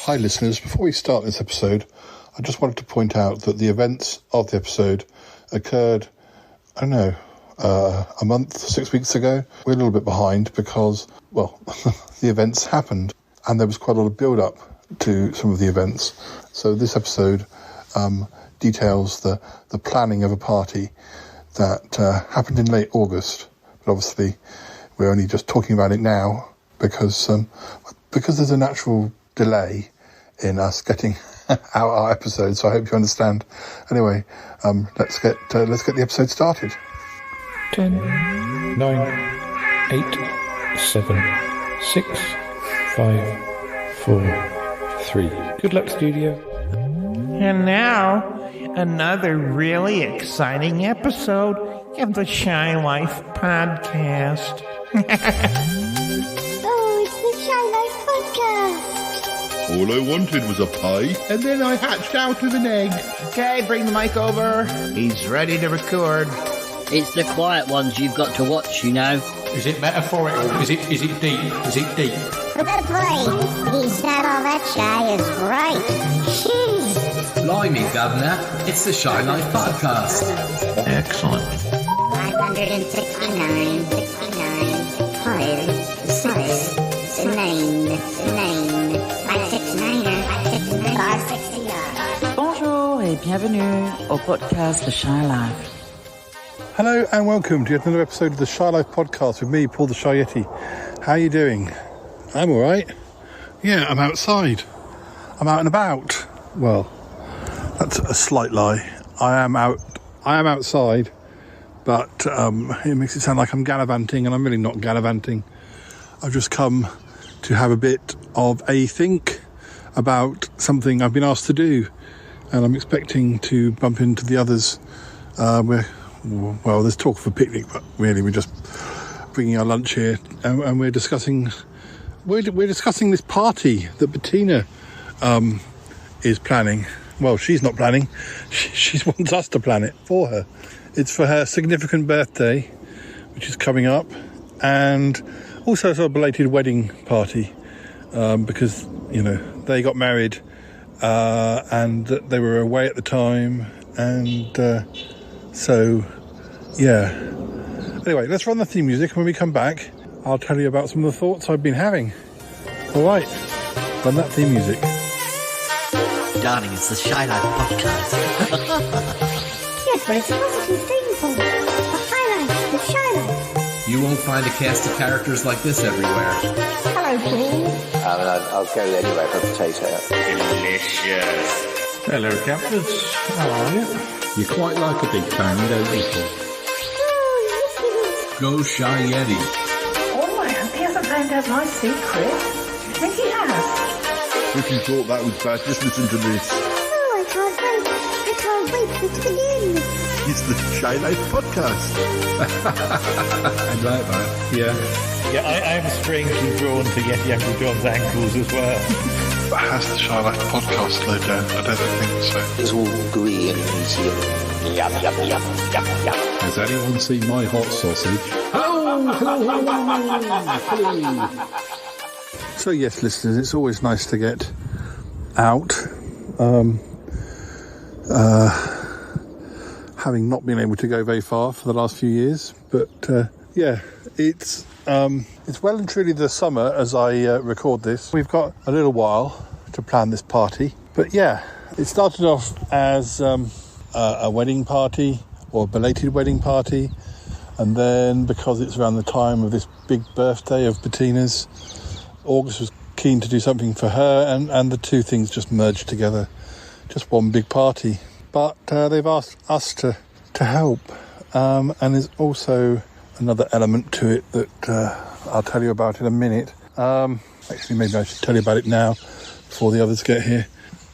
Hi listeners, before we start this episode, I just wanted to point out that the events of the episode occurred, a month, 6 weeks ago. We're a little bit behind because, well, the events happened and there was quite a lot of build-up to some of the events. So this episode details the planning of a party that happened in late August. But obviously, we're only just talking about it now because there's a natural delay in us getting out our episode. So I hope you understand. Anyway, let's get the episode started. 10, 9, 8, 7, 6, 5, 4, 3. Good luck, studio. And now, another really exciting episode of the Shy Life podcast. Oh, it's the Shy Life podcast. All I wanted was a pie, and then I hatched out of an egg. Okay, bring the mic over. He's ready to record. It's the quiet ones you've got to watch, you know. Is it metaphorical? Is it deep? Is it deep? Good boy. He's not all that shy is right. Jeez. Blimey, Governor. It's the Shy Life podcast. Excellent. 569, 5, 6, 9, 569. Bonjour et bienvenue au podcast The Shy Life. Hello and welcome to yet another episode of the Shy Life podcast with me, Paul the Shy Yeti. How are you doing? I'm all right. Yeah, I'm outside. I'm out and about. Well, that's a slight lie. I am outside, but it makes it sound like I'm gallivanting, and I'm really not gallivanting. I've just come to have a bit of a think about something I've been asked to do, and I'm expecting to bump into the others. There's talk of a picnic, but really we're just bringing our lunch here, and we're discussing this party that Bettina is planning. Well, she's not planning. She wants us to plan it for her. It's for her significant birthday, which is coming up, and also a belated wedding party, because, they got married and they were away at the time, and Anyway, let's run the theme music, and when we come back, I'll tell you about some of the thoughts I've been having. All right, run that theme music. Darling, it's the Shy Life podcast. Yes, but it's a positive thing, Paul. The highlight, the Shy Life. You won't find a cast of characters like this everywhere. Hello, Paul. I'll go anywhere for a potato. Delicious. Hello, captains. How are you? You quite like a big bang, don't you, Paul? Go Shy Yeti. Oh, I hope he hasn't found out my secret. Do you think he has? If you thought that was bad, just listen to this. Oh, I can't wait for it to begin. It's the Shy Life podcast. I like that. Yeah, I'm strangely drawn to Yeti Uncle John's ankles as well. But has the Shy Life podcast slowed down? I don't think so. It's all gooey and easy and yum. Has anyone seen my hot sausage? So yes, listeners, it's always nice to get out. Having not been able to go very far for the last few years, but it's well and truly the summer as I record this. We've got a little while to plan this party, but yeah, it started off as a wedding party or a belated wedding party, and then because it's around the time of this big birthday of Bettina's, August was keen to do something for her, and the two things just merged together, just one big party. But they've asked us to help, and there's also another element to it that I'll tell you about in a minute. Actually, maybe I should tell you about it now before the others get here.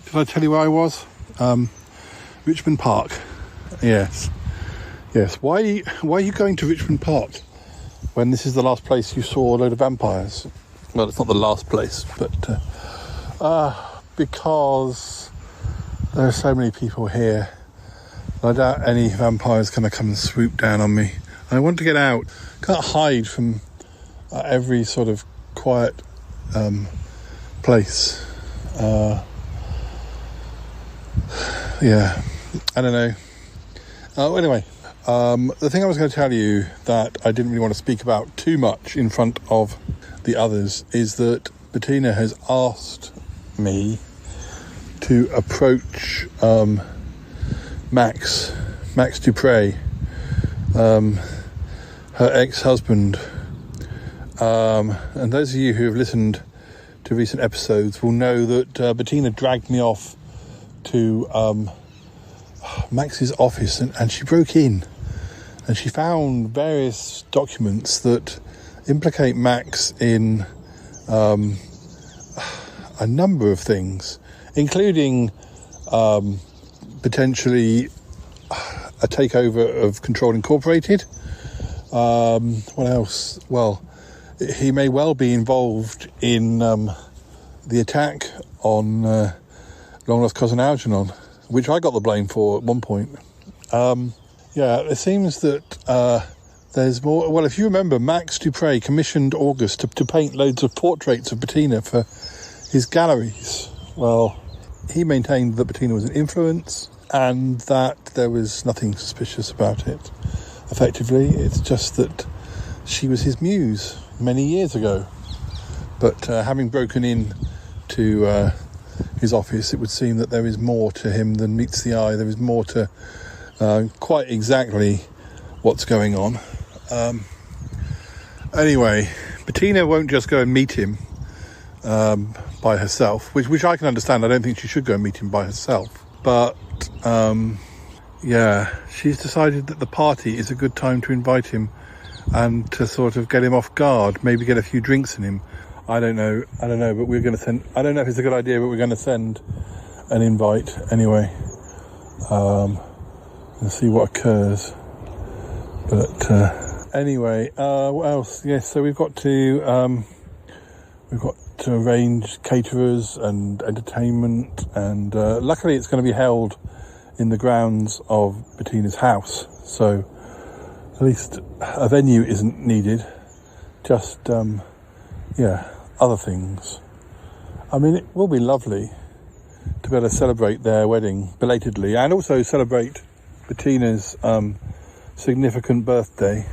Did I tell you where I was? Richmond Park. Yes. Why are you going to Richmond Park when this is the last place you saw a load of vampires? Well, it's not the last place, but because there are so many people here. I doubt any vampire's going to come and swoop down on me. I want to get out. Can't hide from every sort of quiet place. Yeah, I don't know. Anyway, the thing I was going to tell you that I didn't really want to speak about too much in front of the others is that Bettina has asked me to approach Max Dupre, her ex-husband. And those of you who have listened to recent episodes will know that Bettina dragged me off to Max's office and she broke in and she found various documents that implicate Max in a number of things, including potentially a takeover of Control Incorporated. What else? Well, he may well be involved in the attack on Long Lost Cousin Algernon, which I got the blame for at one point. It seems that there's more. Well, if you remember, Max Dupre commissioned August to paint loads of portraits of Bettina for his galleries. Well, he maintained that Bettina was an influence and that there was nothing suspicious about it. Effectively, it's just that she was his muse many years ago. But having broken in to his office, it would seem that there is more to him than meets the eye. There is more to quite exactly what's going on. Anyway, Bettina won't just go and meet him by herself, which I can understand. I don't think she should go and meet him by herself. But she's decided that the party is a good time to invite him and to sort of get him off guard, maybe get a few drinks in him. I don't know, but we're going to send... I don't know if it's a good idea, but we're going to send an invite anyway. And see what occurs. But anyway, what else? Yes, so we've got to arrange caterers and entertainment, and luckily it's going to be held in the grounds of Bettina's house, so at least a venue isn't needed. Just other things. I mean, it will be lovely to be able to celebrate their wedding belatedly and also celebrate Bettina's significant birthday.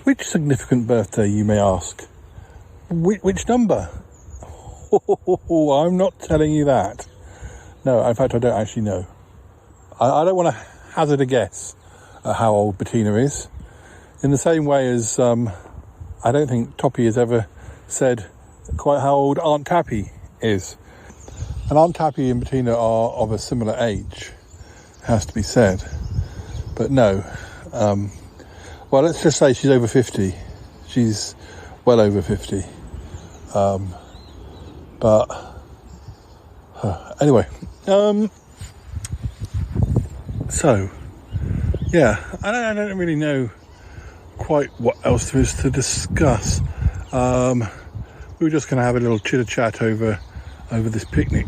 Which significant birthday, you may ask? Which number? I'm not telling you that. No, in fact, I don't actually know. I don't want to hazard a guess at how old Bettina is. In the same way as I don't think Toppy has ever said quite how old Aunt Tappy is. And Aunt Tappy and Bettina are of a similar age, has to be said. But no. Well, let's just say she's over 50. She's well over 50. Anyway. So, yeah, I don't really know quite what else there is to discuss. We were just going to have a little chitter-chat over this picnic.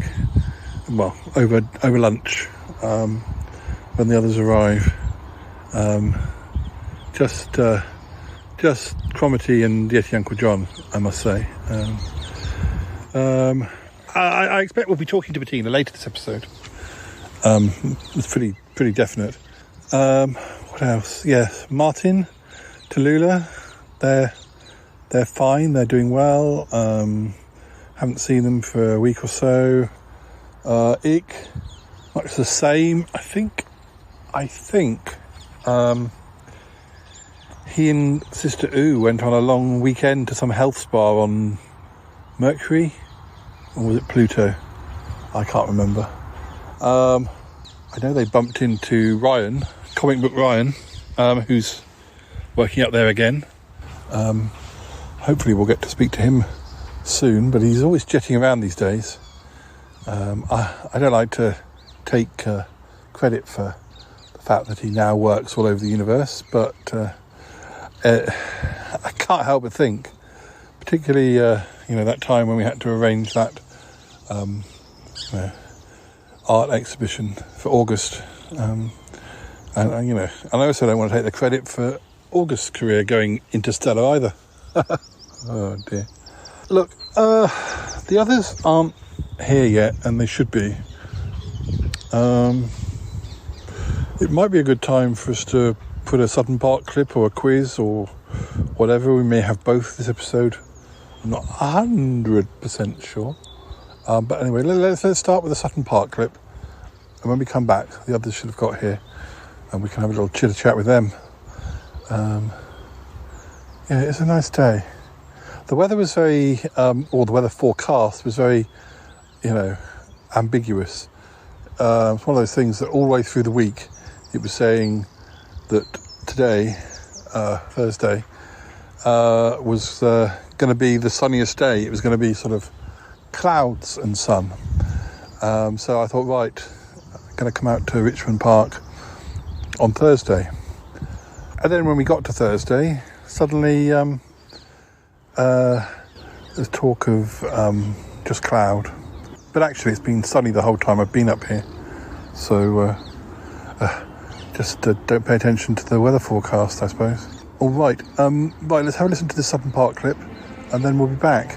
Well, over lunch, when the others arrive. Just Cromitty and Yeti Uncle John, I must say. I expect we'll be talking to Bettina later this episode. It's pretty definite. What else? Yes, Martin, Tallulah, they're fine. They're doing well. Haven't seen them for a week or so. Ick, much the same. I think. He and Sister Oo went on a long weekend to some health spa on Mercury, or was it Pluto? I can't remember. I know they bumped into Ryan, Comic Book Ryan, who's working up there again. Hopefully we'll get to speak to him soon, but he's always jetting around these days. I don't like to take credit for the fact that he now works all over the universe, but I can't help but think, particularly that time when we had to arrange that art exhibition for August, and I also don't want to take the credit for August's career going interstellar either. Oh dear. Look, The others aren't here yet, and they should be. It might be a good time for us to put a Sutton Park clip or a quiz or whatever. We may have both this episode. I'm not 100% sure. But anyway, let's start with the Sutton Park clip. And when we come back, the others should have got here. And we can have a little chitter-chat with them. Yeah, it's a nice day. The weather was very, or the weather forecast was very, ambiguous. It's one of those things that all the way through the week, it was saying that today, Thursday, was going to be the sunniest day. It was going to be sort of clouds and sun. So I thought, right, I'm going to come out to Richmond Park on Thursday. And then when we got to Thursday, suddenly there's talk of just cloud. But actually it's been sunny the whole time I've been up here. So just don't pay attention to the weather forecast, I suppose. All right, right, let's have a listen to the Sutton Park clip and then we'll be back.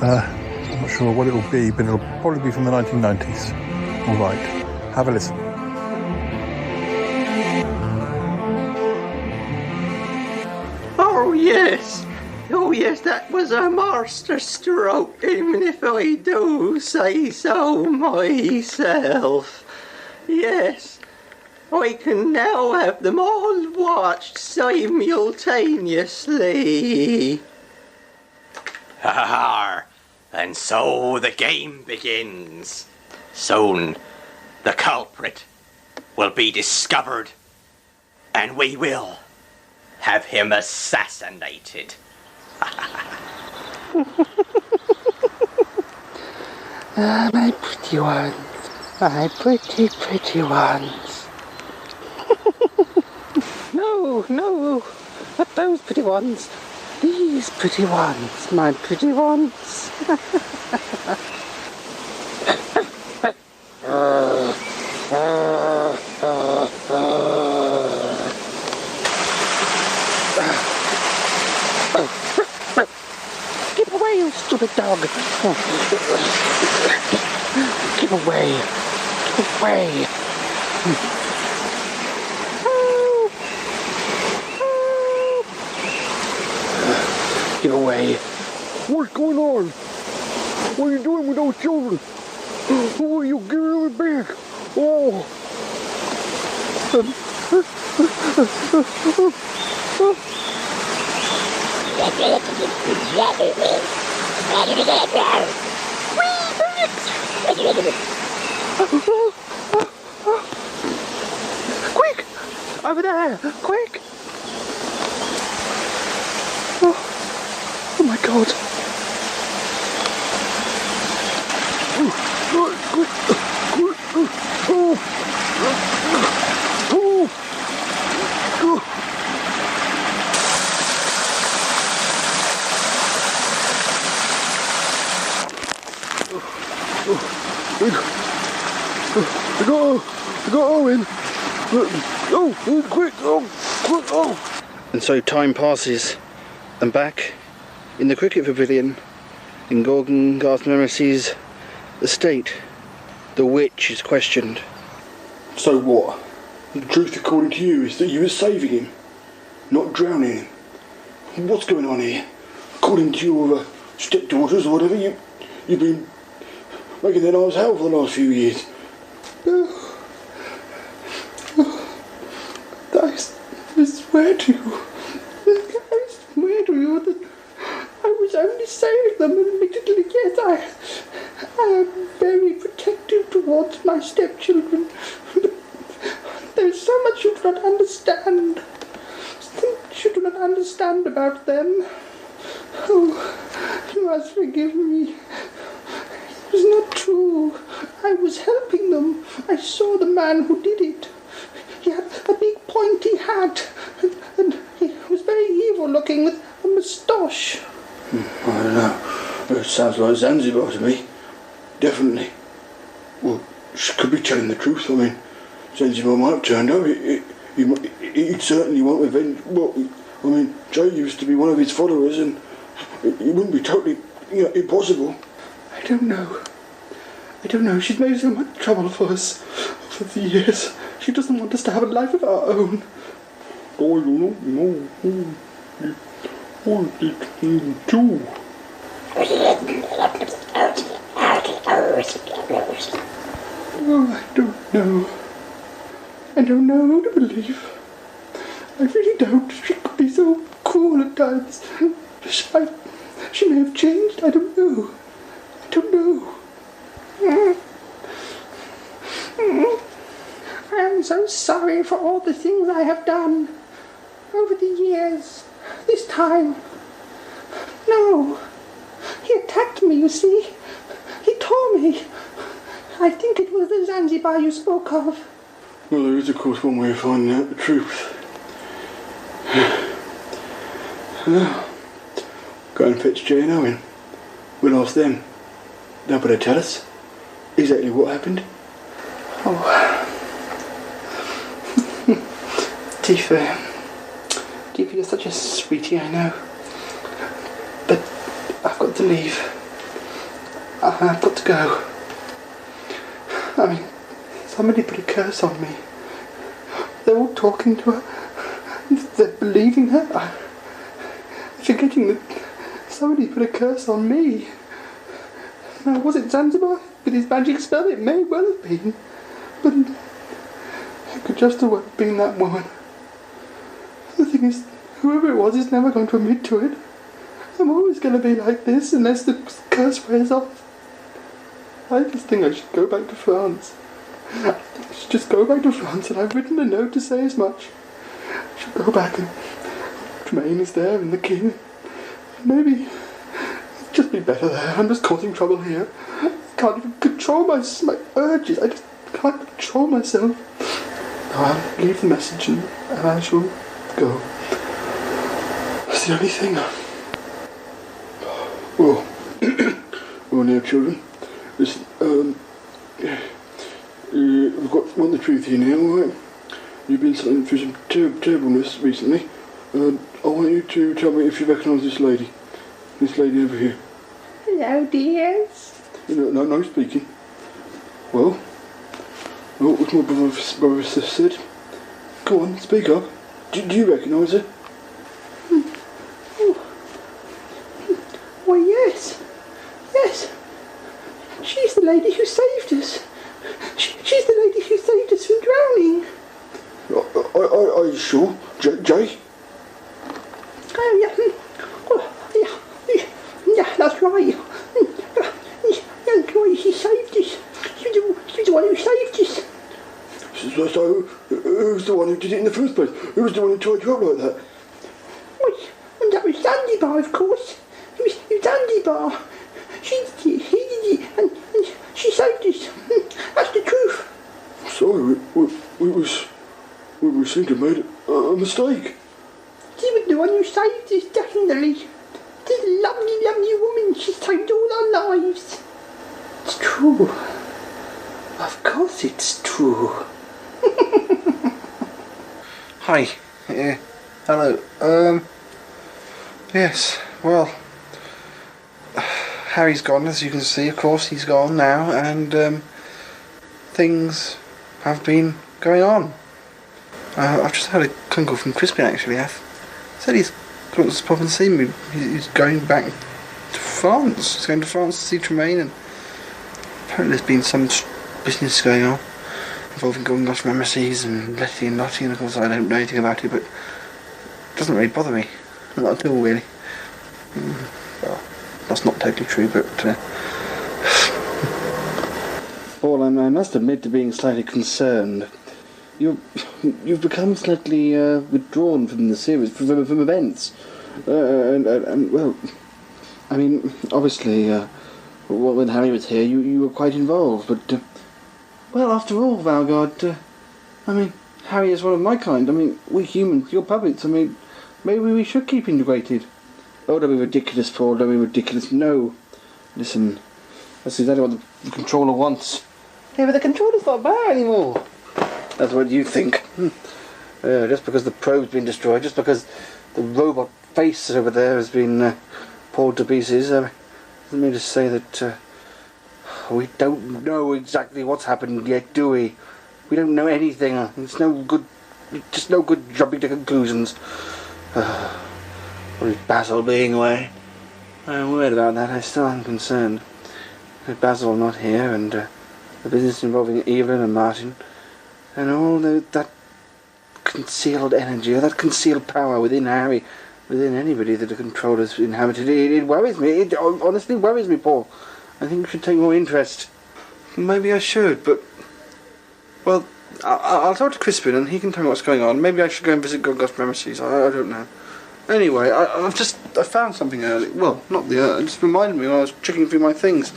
I'm not sure what it will be, but it'll probably be from the 1990s. All right, have a listen. Oh yes, that was a master stroke, even if I do say so myself. Yes, I can now have them all watched simultaneously. And so the game begins. Soon the culprit will be discovered, and we will have him assassinated. My pretty ones. My pretty, pretty ones. No, not those pretty ones. These pretty ones, my pretty ones. Get away, you stupid dog. Get away. Get away. Get away. What's going on? What are you doing with those children? Oh, you give it back. Oh. Quick! Over there! Quick! Oh my God! Go, Owen! Oh, quick! Oh, quick! Oh! And so time passes, and back in the cricket pavilion in Gorgon Garth-Nemesis estate, the witch is questioned. So what? The truth, according to you, is that you were saving him, not drowning him. What's going on here? According to your stepdaughters or whatever, you've been making their lives hell for the last few years. I swear to you that I was only saving them, and admittedly, yes, I am very protective towards my stepchildren. But there's so much you do not understand. You do not understand about them. Oh, you must forgive me. It was not true. I was helping them. I saw the man who did it. He had a big pointy hat, and he was very evil looking with a moustache. I don't know. It sounds like Zanzibar to me. Definitely. Well, she could be telling the truth. I mean, Zanzibar might have turned up. He'd certainly want revenge. Well, I mean, Joe used to be one of his followers, and it wouldn't be totally, impossible. I don't know. She's made so much trouble for us over the years. She doesn't want us to have a life of our own. I don't know. What did you do? Oh, I don't know. I don't know who to believe. I really don't. She could be so cruel at times. She may have changed. I don't know. I am so sorry for all the things I have done over the years. This time. No. He attacked me, you see. He tore me. I think it was the Zanzibar you spoke of. Well, there is, of course, one way of finding out the truth. Go and fetch Jay and Owen. We'll ask them. They'll better tell us exactly what happened. Tifa, you're such a sweetie, I know. But I've got to leave. I've got to go. I mean, somebody put a curse on me. They're all talking to her. They're believing her. They're forgetting that somebody put a curse on me. Now, was it Zanzibar? With his magic spell, it may well have been. But it could just as well have been that woman. The thing is, whoever it was is never going to admit to it. I'm always going to be like this unless the curse wears off. I just think I should go back to France. I should just go back to France, and I've written a note to say as much. I should go back, and Tremaine is there, and the king. Maybe it'd just be better there. I'm just causing trouble here. I can't even control my urges. I just can't control myself. I'll leave the message, and I shall go. That's the only thing. Well, now, children, listen, we've want the truth here now, alright? You've been suffering through some terribleness recently. I want you to tell me if you recognise this lady over here. Hello, dears. No speaking. Well, what my brother said. Go on, speak up. Do you recognise her? Why, yes. She's the lady who saved us. She's the lady who saved us from drowning. Are you sure? Jay? Oh, yeah, that's right. That's right, she saved us. She's the one who saved us. So, who's the one who did it in the first place? Who was the one who tied you up like that? And that was Zanzibar, of course. It was Zanzibar. He did it, and she saved us. That's the truth. Sorry, we seem to have made a mistake. She was the one who saved us, definitely. This lovely, lovely woman, she saved all our lives. It's true. Of course it's true. Hi. Hello. Yes, well, Harry's gone, as you can see, of course, he's gone now, and things have been going on. I've just had a phone call from Crispin, actually. I said he's going to pop and see me. He's going back to France. He's going to France to see Tremaine, and apparently there's been some business going on involving Golden Gosh Ramesses and Letty and Lottie, and of course I don't know anything about it, but it doesn't really bother me. Not at all, really. Well, that's not totally true, but well, I must admit to being slightly concerned. You've become slightly withdrawn from the series, from events, and well, I mean, obviously, when Harry was here, you were quite involved, but well, after all, Valgard, I mean, Harry is one of my kind. I mean, we're humans, you're puppets. I mean, maybe we should keep integrated. Oh, don't be ridiculous, Paul. Don't be ridiculous. No. Listen, that's exactly what the controller wants. Yeah, but the controller's not there anymore. That's what you think. Just because the probe's been destroyed, just because the robot face over there has been pulled to pieces, doesn't mean to say that We don't know exactly what's happened yet, do we? We don't know anything. It's no good jumping to conclusions. What is Basil being away? I'm worried about that. I still am concerned. With Basil not here, and the business involving Evelyn and Martin, and all that concealed energy, or that concealed power within Harry, within anybody that the controller's inhabited. It worries me. It honestly worries me, Paul. I think you should take more interest. Maybe I should, but... Well, I'll talk to Crispin and he can tell me what's going on. Maybe I should go and visit Goggoth's premises. I don't know. Anyway, I found something early. Well, not the early. It just reminded me when I was checking through my things.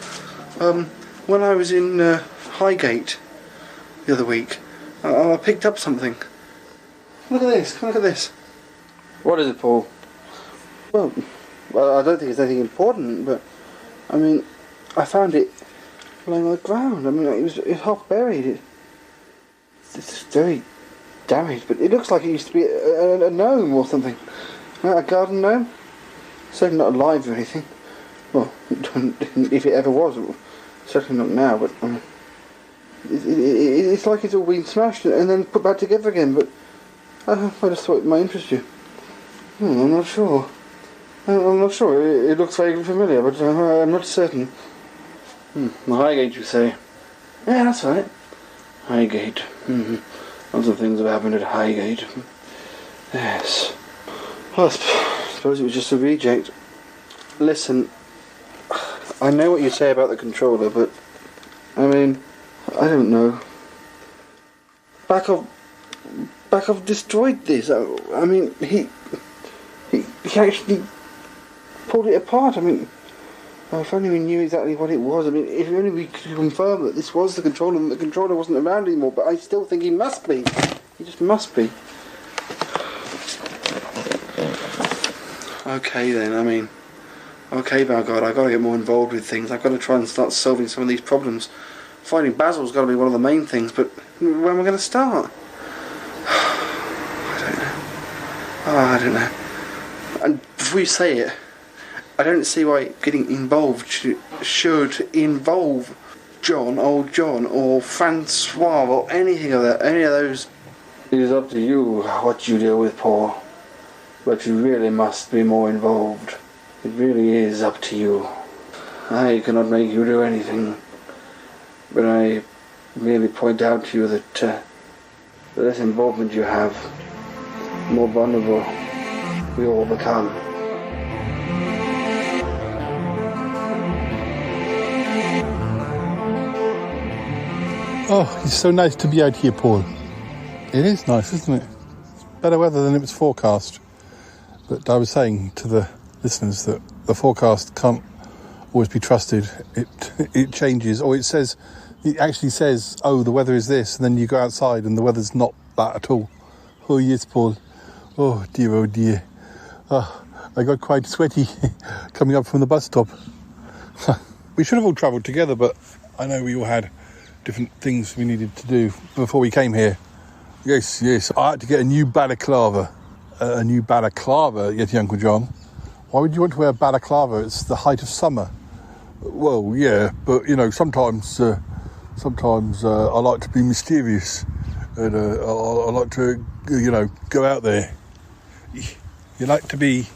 When I was in Highgate the other week, I picked up something. Look at this. Look at this. What is it, Paul? Well, I don't think it's anything important, but I mean, I found it lying on the ground. I mean, it was half buried. It's very damaged, but it looks like it used to be a gnome or something. A garden gnome? Certainly not alive or anything. Well, if it ever was, certainly not now, but it's like it's all been smashed and then put back together again, but I just thought it might interest you. I'm not sure. I'm not sure. It looks vaguely familiar, but I'm not certain. Highgate, you say? Yeah, that's right. Highgate. Lots of things have happened at Highgate. Yes. Well, I suppose it was just a reject. Listen, I know what you say about the controller, but I mean, I don't know. Bakov destroyed this. I mean, he actually pulled it apart. I mean, if only we knew exactly what it was. I mean, if only we could confirm that this was the controller and the controller wasn't around anymore. But I still think he must be. He just must be. Okay then, I mean, okay, by God, I've got to get more involved with things. I've got to try and start solving some of these problems. Finding Basil's got to be one of the main things, but where am I going to start? I don't know. And before you say it, I don't see why getting involved should involve old John, or Francois, or anything of that, any of those. It is up to you what you deal with, Paul. But you really must be more involved. It really is up to you. I cannot make you do anything. But I merely point out to you that the less involvement you have, the more vulnerable we all become. Oh, it's so nice to be out here, Paul. It is nice, isn't it? It's better weather than it was forecast. But I was saying to the listeners that the forecast can't always be trusted. It changes, or it actually says, oh, the weather is this, and then you go outside and the weather's not that at all. Oh yes, Paul. Oh dear. Oh, I got quite sweaty coming up from the bus stop. We should have all travelled together, but I know we all had different things we needed to do before we came here. Yes, I had to get a new balaclava. Yeti Uncle John. Why would you want to wear a balaclava? It's the height of summer. Well, yeah, but you know, sometimes I like to be mysterious, and I like to, go out there. You like to be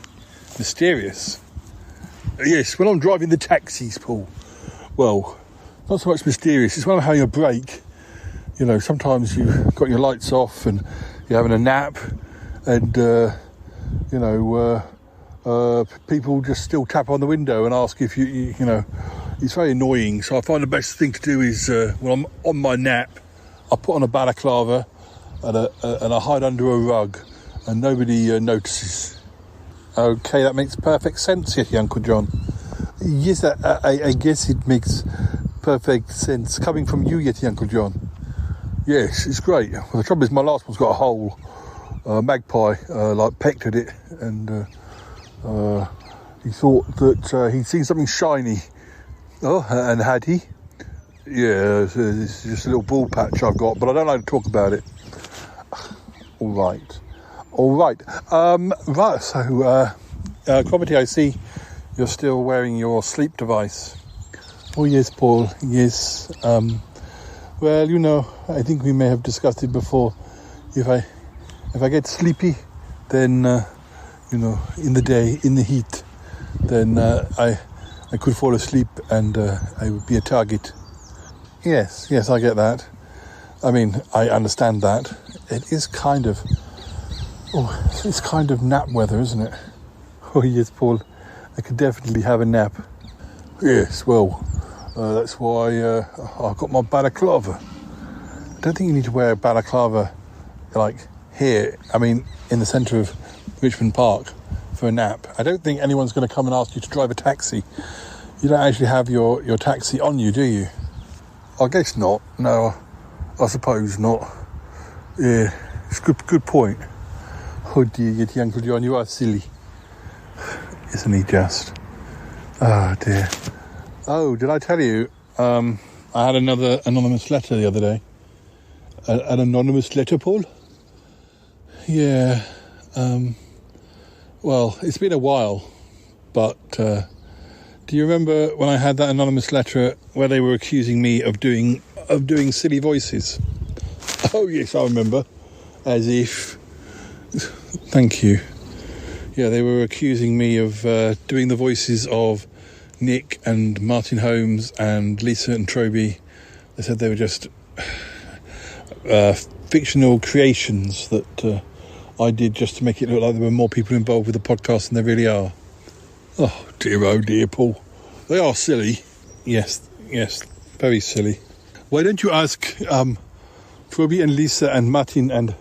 mysterious? Yes, when I'm driving the taxis, Paul. Well, not so much mysterious. It's when I'm having a break. You know, sometimes you've got your lights off and you're having a nap. And, people just still tap on the window and ask if you know, it's very annoying. So I find the best thing to do is, when I'm on my nap, I put on a balaclava and I hide under a rug and nobody notices. Okay, that makes perfect sense, Yeti Uncle John. Yes, I guess it makes perfect sense coming from you, Yeti Uncle John. Yes, it's great. Well, the trouble is my last one's got a hole. Magpie pecked at it, and he thought that he'd seen something shiny. Oh, and had he? Yeah, it's just a little bald patch I've got, but I don't like to talk about it. All right. Right, so, Cromitty, I see you're still wearing your sleep device. Oh yes, Paul. Yes. Well, you know, I think we may have discussed it before. If I get sleepy, then you know, in the day, in the heat, then I could fall asleep and I would be a target. Yes, I get that. I mean, I understand that. It is kind of, it's kind of nap weather, isn't it? Oh yes, Paul. I could definitely have a nap. Yes, well, that's why I've got my balaclava. I don't think you need to wear a balaclava like here, I mean, in the centre of Richmond Park for a nap. I don't think anyone's going to come and ask you to drive a taxi. You don't actually have your taxi on you, do you? I guess not. No, I suppose not. Yeah, it's a good point. Oh dear, Yeti Uncle John, you are silly. Isn't he just? Oh dear. Oh, did I tell you, I had another anonymous letter the other day. An anonymous letter, Paul? Yeah. Well, it's been a while, but do you remember when I had that anonymous letter where they were accusing me of doing silly voices? Oh yes, I remember. As if. Thank you. Yeah, they were accusing me of doing the voices of Nick and Martin Holmes and Lisa and Troby. They said they were just fictional creations that I did just to make it look like there were more people involved with the podcast than there really are. Oh dear, Paul. They are silly. Yes, very silly. Why don't you ask Troby and Lisa and Martin and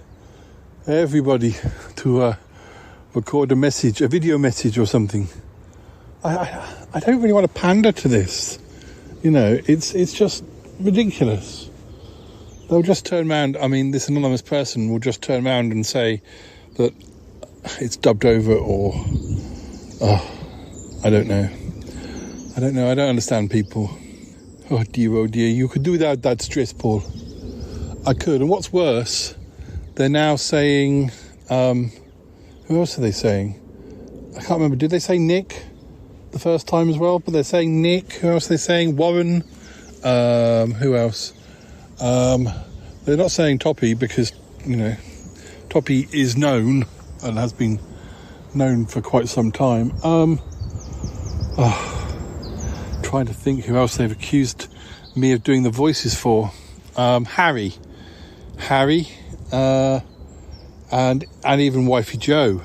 everybody to record a video message or something? I don't really want to pander to this. You know, it's just ridiculous. They'll just turn around, I mean, this anonymous person will just turn around and say that it's dubbed over or... I don't know. I don't understand people. Oh dear, you could do without that stress, Paul. I could, and what's worse, they're now saying... who else are they saying? I can't remember. Did they say Nick the first time as well? But they're saying Nick. Who else are they saying? Warren. Who else? They're not saying Toppy because, you know, Toppy is known and has been known for quite some time. Trying to think who else they've accused me of doing the voices for. Harry, and even Wifey Joe.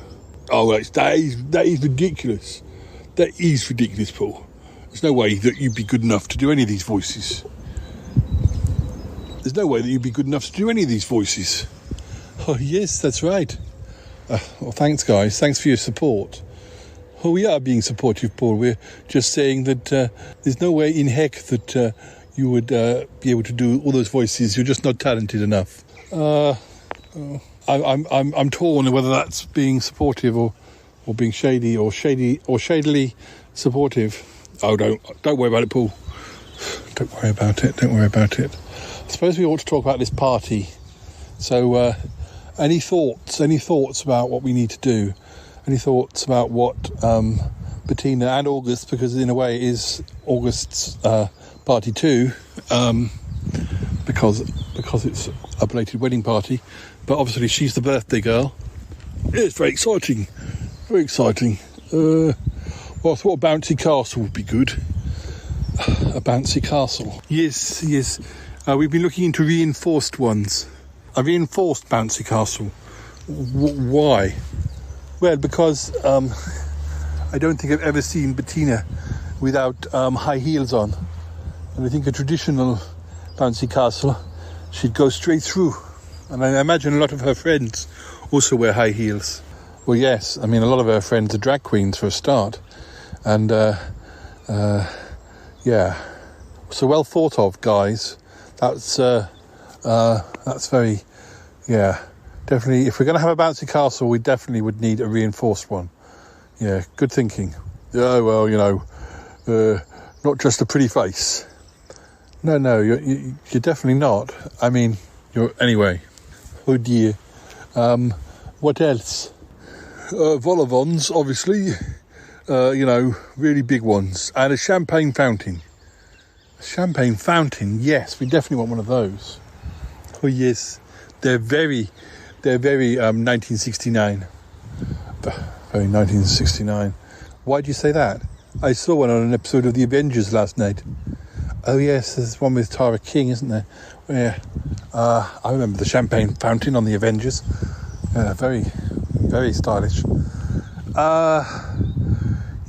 Oh, that is ridiculous. That is ridiculous, Paul. There's no way that you'd be good enough to do any of these voices. There's no way that you'd be good enough to do any of these voices. Oh, yes, that's right. Well, thanks, guys. Thanks for your support. Oh, we are being supportive, Paul. We're just saying that there's no way in heck that you would be able to do all those voices. You're just not talented enough. I'm torn whether that's being supportive or being shady or shadily supportive. Oh, don't worry about it, Paul. Don't worry about it. I suppose we ought to talk about this party. So, any thoughts about what we need to do? Any thoughts about what Bettina and August, because in a way it is August's party too, because it's a belated wedding party, but obviously she's the birthday girl. It's very exciting. Very exciting. Well, I thought a bouncy castle would be good. A bouncy castle. Yes. We've been looking into reinforced ones. A reinforced bouncy castle. Why? Well, because I don't think I've ever seen Bettina without high heels on. And I think a traditional bouncy castle, she'd go straight through. And I imagine a lot of her friends also wear high heels. Well, yes, I mean, a lot of her friends are drag queens for a start. And, yeah. So well thought of, guys. That's very, yeah. Definitely, if we're going to have a bouncy castle, we definitely would need a reinforced one. Yeah, good thinking. Yeah, well, you know, not just a pretty face. No, you're definitely not. I mean, anyway. Oh dear. What else? Vol-au-vents, obviously. You know, really big ones. And a champagne fountain. Champagne fountain, yes, we definitely want one of those. Oh yes, they're very 1969. Very 1969. Why do you say that? I saw one on an episode of The Avengers last night. Oh yes, there's one with Tara King, isn't there? Yeah. I remember the champagne fountain on The Avengers. Very, very stylish.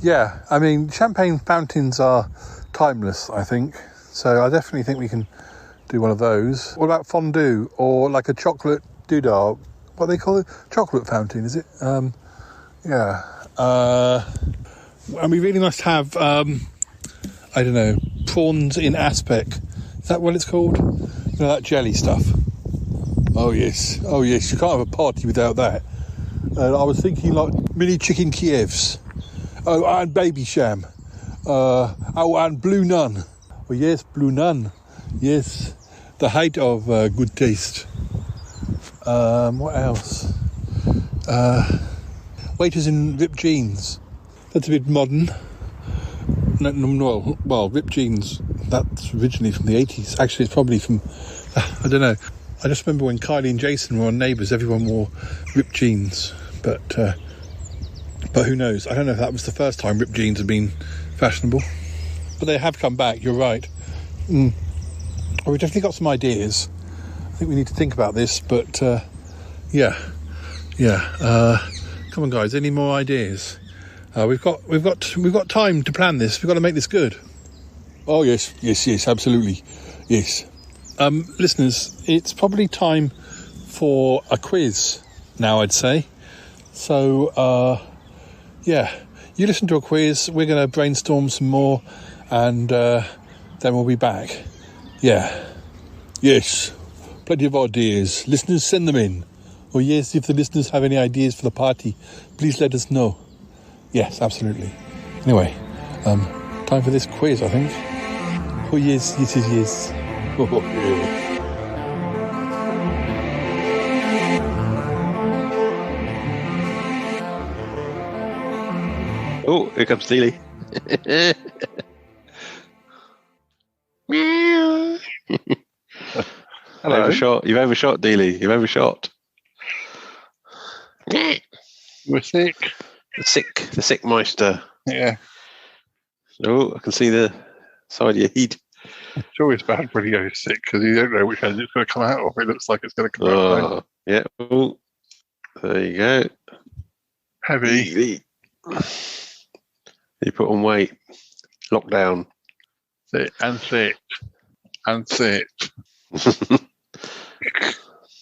Yeah, I mean, champagne fountains are timeless, I think. So I definitely think we can do one of those. What about fondue or like a chocolate doodah? What do they call it? Chocolate fountain, is it? Yeah. And we really must have, I don't know, prawns in aspic. Is that what it's called? You know, that jelly stuff. Oh yes, you can't have a party without that. I was thinking like mini chicken Kievs. Oh, and baby sham. And blue nun. Oh yes, blue nun. Yes, the height of good taste. What else? Waiters in ripped jeans. That's a bit modern. No, well, ripped jeans, that's originally from the 80s. Actually, it's probably from, I don't know. I just remember when Kylie and Jason were on Neighbours, everyone wore ripped jeans. But who knows? I don't know if that was the first time ripped jeans have been fashionable. But they have come back, you're right. Well, we've definitely got some ideas. I think we need to think about this, but yeah. Come on, guys, any more ideas? We've got time to plan this. We've got to make this good. Oh yes, absolutely, yes. Listeners, it's probably time for a quiz now, I'd say. So, yeah, you listen to a quiz. We're going to brainstorm some more, and then we'll be back. Yeah, yes, plenty of ideas. Listeners, send them in. Oh yes, if the listeners have any ideas for the party, please let us know. Yes, absolutely. Anyway, time for this quiz, I think. Oh yes. Oh, yeah. Oh, here comes Steely. Meow. Hello. You've overshot, Dealey. You've overshot. We're sick. The sick meister. Yeah. Oh, I can see the side of your head. It's always bad when you go sick because you don't know which end it's going to come out of. It looks like it's going to come out. Yeah. Oh, there you go. Heavy. You put on weight. Lockdown. Sit.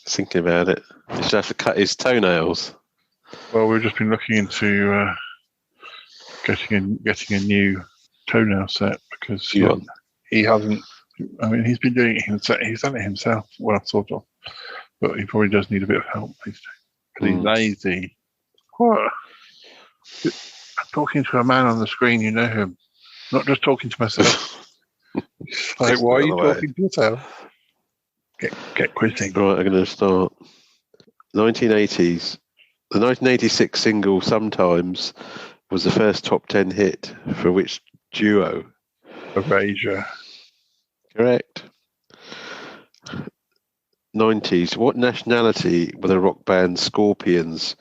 Thinking about it. You should have to cut his toenails. Well, we've just been looking into getting a new toenail set because he hasn't. I mean, he's been doing it himself. He's done it himself. Well, sort of, but he probably does need a bit of help these days because he's lazy. What? I'm talking to a man on the screen. You know him. Not just talking to myself. Like, why are you talking to yourself? Get quizzing. Right, I'm going to start. 1980s. The 1986 single "Sometimes" was the first top 10 hit for which duo? Erasure. Correct. 90s. What nationality were the rock band Scorpions,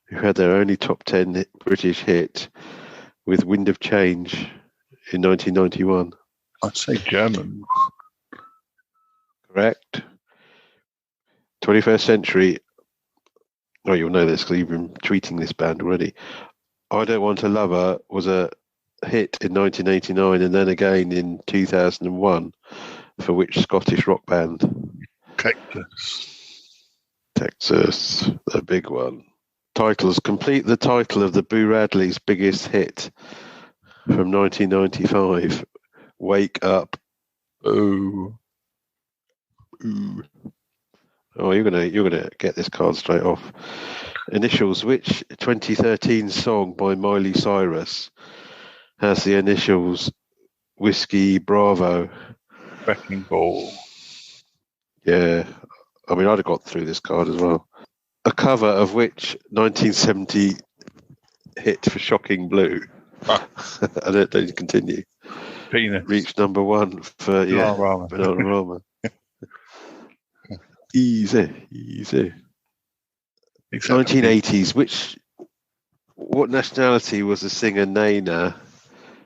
who had their only top 10 British hit with "Wind of Change" in 1991? I'd say German. Correct. 21st century. Oh, you'll know this because you've been tweeting this band already. "I Don't Want a Lover" was a hit in 1989 and then again in 2001 for which Scottish rock band? Texas, the big one. Titles. Complete the title of the Boo Radley's biggest hit from 1995. "Wake Up." Ooh. Oh, you're gonna get this card straight off. Initials. Which 2013 song by Miley Cyrus has the initials Whiskey Bravo? Wrecking Ball. Yeah, I mean, I'd have got through this card as well. A cover of which 1970 hit for Shocking Blue? And then continue. penis. reached number one for Bananarama. Bananarama. Easy. Except 1980s. What nationality was the singer Nana,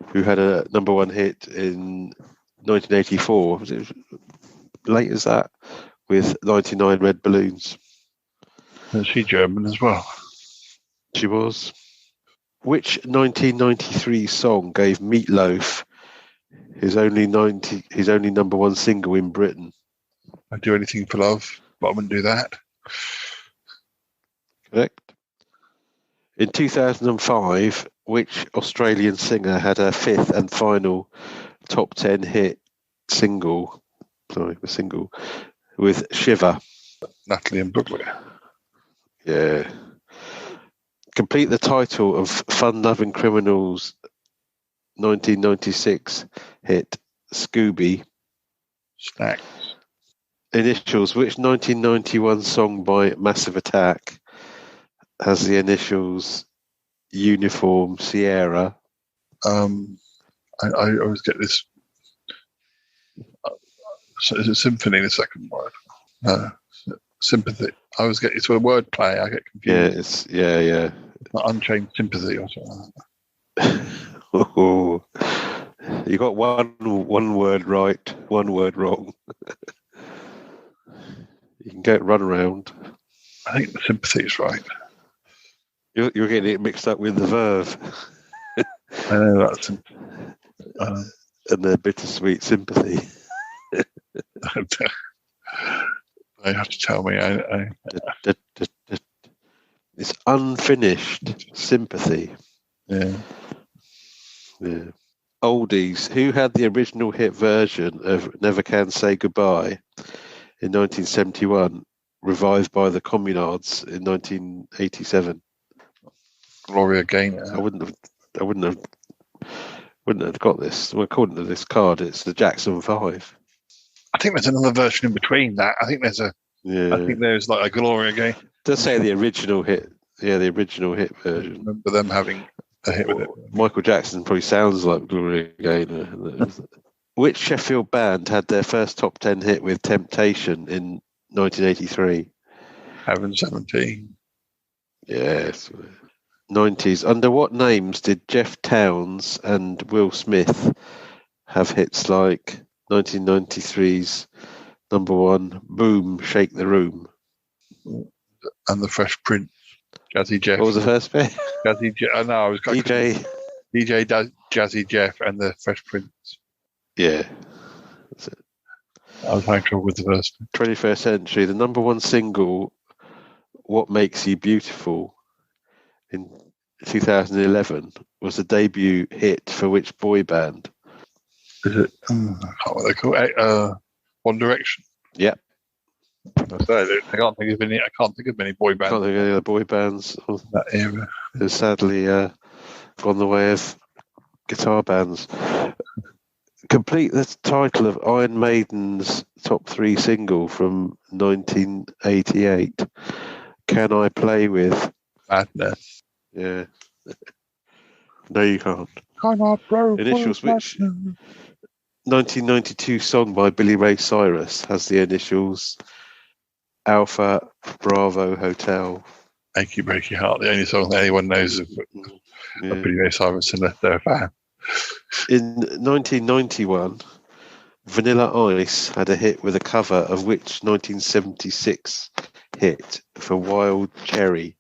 who had a number one hit in 1984? Was it late as that? With 99 Red Balloons. is she German as well? She was. Which 1993 song gave Meatloaf his only number one single in Britain? I'd do anything for love, but I wouldn't do that. Correct. In 2005, which Australian singer had her fifth and final top 10 hit single with Shiver? Natalie and Brooklyn. Yeah. Complete the title of Fun-Loving Criminals' 1996 hit Scooby. Snacks. Initials. Which 1991 song by Massive Attack has the initials Uniform Sierra? I always get this. So is it symphony? The second word. No, sympathy. I always get it's a word play. I get confused. Yeah. It's not Unchained Sympathy or something. Oh, you got one word right, one word wrong. You can get run around. I think the sympathy is right. You're getting it mixed up with the verve. I know that's. And the bittersweet sympathy. They have to tell me. It's unfinished sympathy. Yeah. Oldies. Who had the original hit version of Never Can Say Goodbye in 1971, revived by the Communards in 1987? Gloria Gaynor. I wouldn't have got this. Well, according to this card, it's the Jackson 5. I think there's another version in between that. I think there's like a Gloria Gaynor. Does say the original hit. Yeah, the original hit version. I remember them having a hit with it. Michael Jackson probably sounds like Gloria Gaynor. Which Sheffield band had their first top 10 hit with Temptation in 1983? Heaven 17. Yes. 90s. Under what names did Jeff Townes and Will Smith have hits like 1993's number one, Boom, Shake the Room? And the Fresh Prince, Jazzy Jeff. What was the first bit? Jazzy Jeff. I know, I was DJ Jazzy Jeff and the Fresh Prince. Yeah. That's it. I was having trouble with the first. 21st Century. The number one single, What Makes You Beautiful, in 2011 was the debut hit for which boy band? Is it? I can't remember what they call it. One Direction. Yep. I can't think of many boy bands. Can't think of any other boy bands of that era. Who sadly gone the way of guitar bands. Complete the title of Iron Maiden's top 3 single from 1988. Can I Play With Madness? Yeah. No, you can't. Initials which 1992 song by Billy Ray Cyrus has the initials Alpha Bravo Hotel. Achy Breaky Heart, the only song that anyone knows of Billy Ray Cyrus unless they're a fan. In 1991, Vanilla Ice had a hit with a cover of which 1976 hit for Wild Cherry?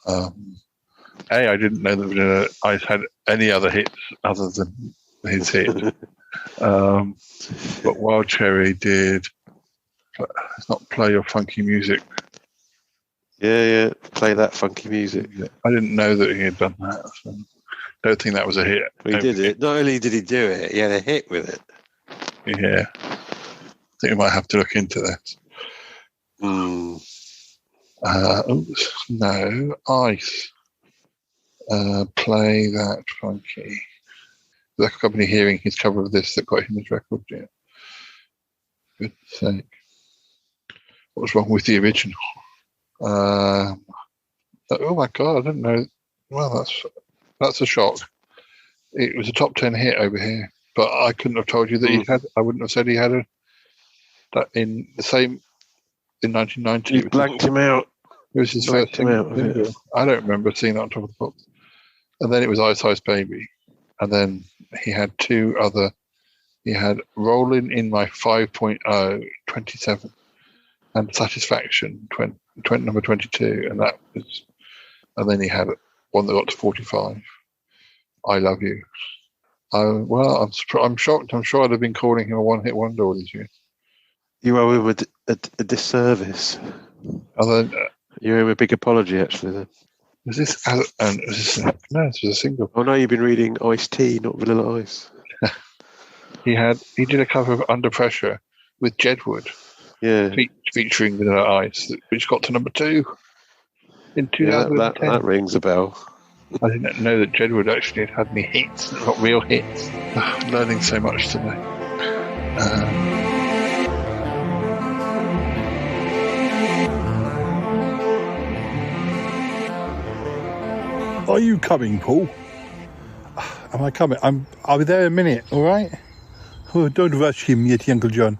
I didn't know that Vanilla Ice had any other hits other than his hit. But Wild Cherry did. It's not Play Your Funky Music. Yeah. Play that funky music. I didn't know that he had done that. So don't think that was a hit. Well, he did it. Not only did he do it, he had a hit with it. Yeah. I think we might have to look into that. No, Ice. Play That Funky. The company hearing his cover of this that got him his record deal. Good sake. What was wrong with the original? Oh my God, I didn't know. Well, that's a shock. It was a top 10 hit over here, but I couldn't have told you that he had. I wouldn't have said he had that in the same in 1990. You blanked him out. It was his first single. I don't remember seeing that on top of the box. And then it was Ice Ice Baby, and then he had two other. He had Rolling in My 5.0, 27, and Satisfaction, 20, number 22, and that was. And then he had one that got to 45. I Love You. Well, I'm shocked. I'm sure I'd have been calling him a one-hit wonder all these years. You owe him a disservice. And then, you owe him a big apology, actually. Then. Was this? No, this was a single. Oh no, you've been reading Ice-T, not Vanilla Ice. He did a cover of Under Pressure with Jedward, featuring Vanilla Ice, which got to number 2 in 2010. That rings a bell. I didn't know that Jedward actually had any hits, not real hits. I'm learning so much today. Are you coming, Paul? Am I coming? I'll be there in a minute, all right? Oh, don't rush him, Yeti Uncle John.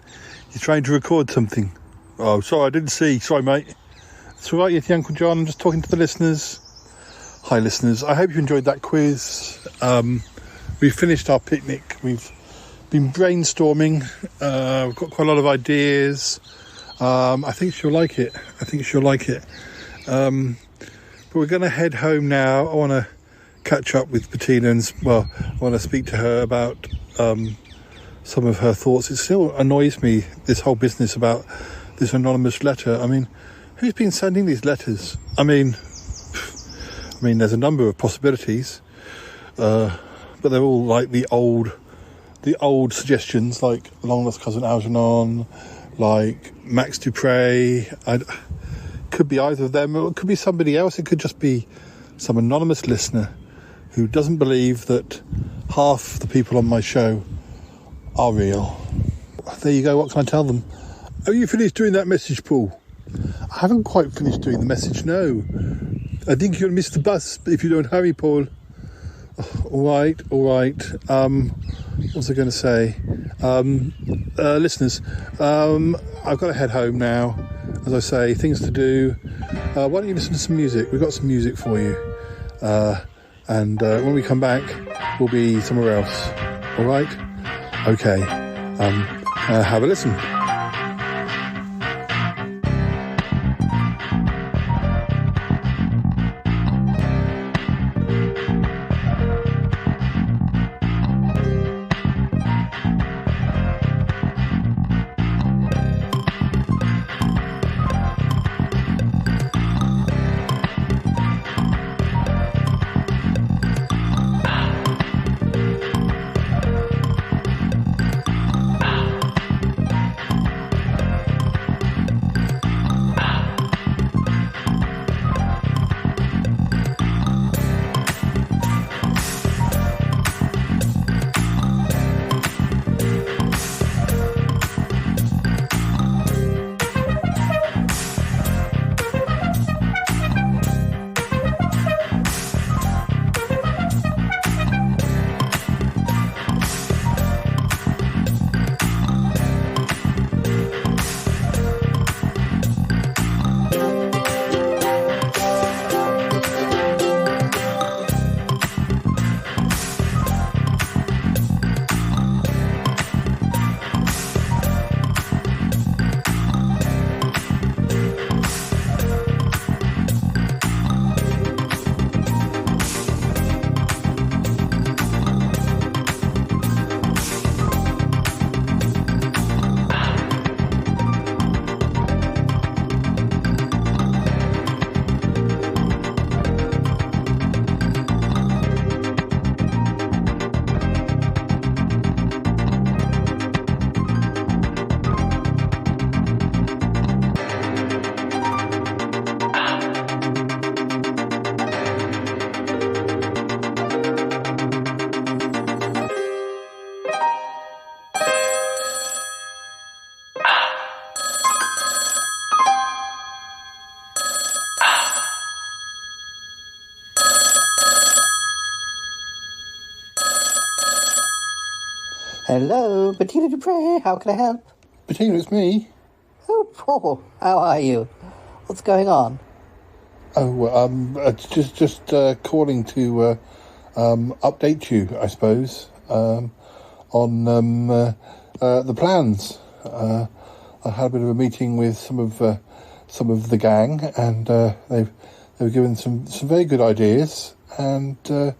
He's trying to record something. Oh, sorry, I didn't see. Sorry, mate. It's all right, Yeti Uncle John. I'm just talking to the listeners. Hi, listeners. I hope you enjoyed that quiz. We've finished our picnic. We've been brainstorming. We've got quite a lot of ideas. I think she'll like it. But we're going to head home now. I want to catch up with Bettina and, I want to speak to her about some of her thoughts. It still annoys me, this whole business about this anonymous letter. I mean, who's been sending these letters? I mean, there's a number of possibilities, but they're all like the old suggestions, like Long Lost Cousin Algernon, like Max Dupre. Could be either of them, or it could be somebody else. It could just be some anonymous listener who doesn't believe that half the people on my show are real. There you go. What can I tell them? Have you finished doing that message, Paul? I haven't quite finished doing the message, no. I think you'll miss the bus if you don't hurry, Paul. All right. What was I going to say? Listeners, I've got to head home now. As I say, things to do. Why don't you listen to some music? We've got some music for you. And when we come back, we'll be somewhere else. All right? Okay. Have a listen. Hello, Bettina Dupre. How can I help? Bettina, it's me. Oh, Paul. How are you? What's going on? Oh, just calling to update you, I suppose, on the plans. I had a bit of a meeting with some of the gang, and they were given some very good ideas, and I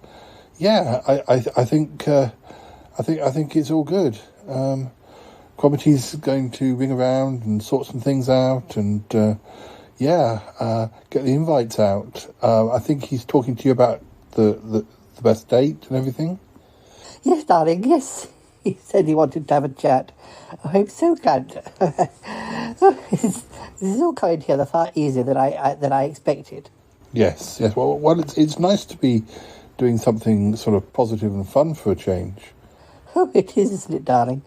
think it's all good. Cromitty's going to ring around and sort some things out, and get the invites out. I think he's talking to you about the best date and everything. Yes, darling, yes. He said he wanted to have a chat. Oh, I'm so glad. This is all coming together far easier than I expected. Yes. Well, it's nice to be doing something sort of positive and fun for a change. Oh, it is, isn't it, darling?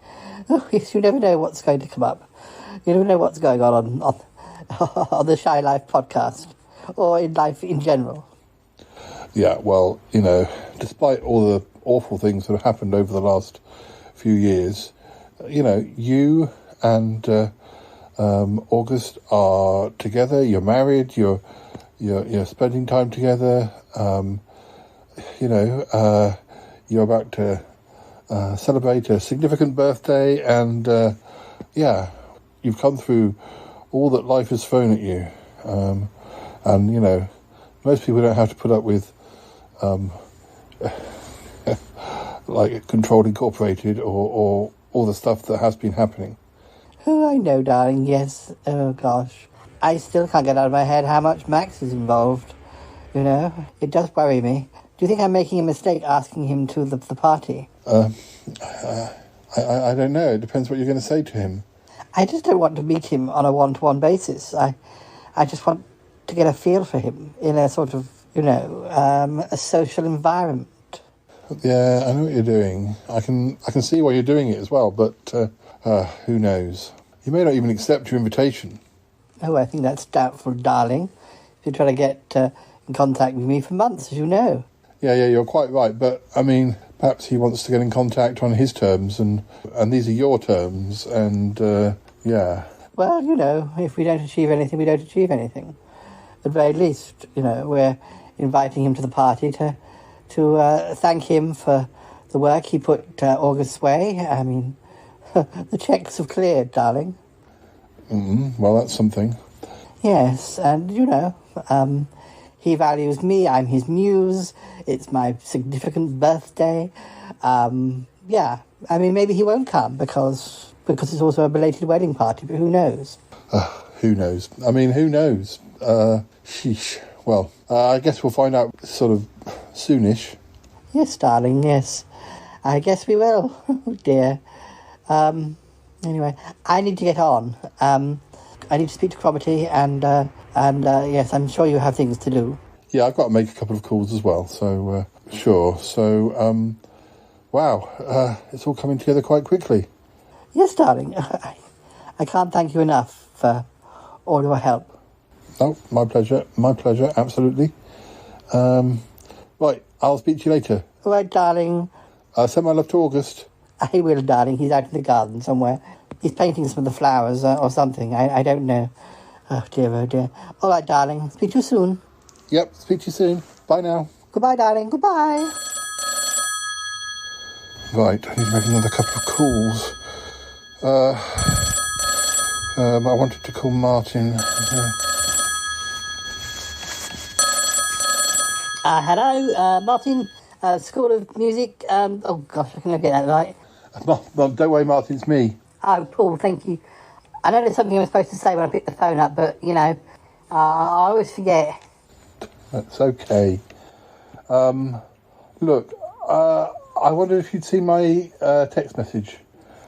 Oh, yes, you never know what's going to come up. You never know what's going on the Shy Life podcast, or in life in general. Yeah, well, despite all the awful things that have happened over the last few years, you and August are together. You're married. You're spending time together. You're about to celebrate a significant birthday, and you've come through all that life has thrown at you. And most people don't have to put up with like Controlled Incorporated or all the stuff that has been happening. Oh, I know, darling, yes. Oh, gosh. I still can't get out of my head how much Max is involved. It does worry me. Do you think I'm making a mistake asking him to the party? I don't know. It depends what you're going to say to him. I just don't want to meet him on a one-to-one basis. I just want to get a feel for him in a sort of, a social environment. Yeah, I know what you're doing. I can see why you're doing it as well, but who knows? He may not even accept your invitation. Oh, I think that's doubtful, darling. If you're trying to get in contact with me for months, as you know. Yeah, you're quite right, but, perhaps he wants to get in contact on his terms, and these are your terms, and, yeah. Well, if we don't achieve anything, we don't achieve anything. At the very least, we're inviting him to the party to thank him for the work he put August's way. I mean, the checks have cleared, darling. Well, that's something. Yes, and, he values me. I'm his muse. It's my significant birthday. Maybe he won't come because it's also a belated wedding party, but who knows? Who knows? Who knows? Sheesh. Well, I guess we'll find out sort of soonish. Yes, darling, yes. I guess we will. Oh, dear. Anyway, I need to get on. I need to speak to Cromitty, and yes, I'm sure you have things to do. Yeah, I've got to make a couple of calls as well, so, sure. So, wow, it's all coming together quite quickly. Yes, darling. I can't thank you enough for all your help. Oh, my pleasure, absolutely. Right, I'll speak to you later. All right, darling. Send my love to August. I will, darling. He's out in the garden somewhere. He's painting some of the flowers or something. I don't know. Oh, dear, oh, dear. All right, darling. Speak to you soon. Yep, speak to you soon. Bye now. Goodbye, darling. Goodbye. Right, I need to make another couple of calls. I wanted to call Martin. Hello, Martin, School of Music. Oh, gosh, I can never get that right. Don't worry, Martin, it's me. Oh, Paul, thank you. I know there's something I was supposed to say when I picked the phone up, but, I always forget. That's okay. Look, I wonder if you'd seen my text message.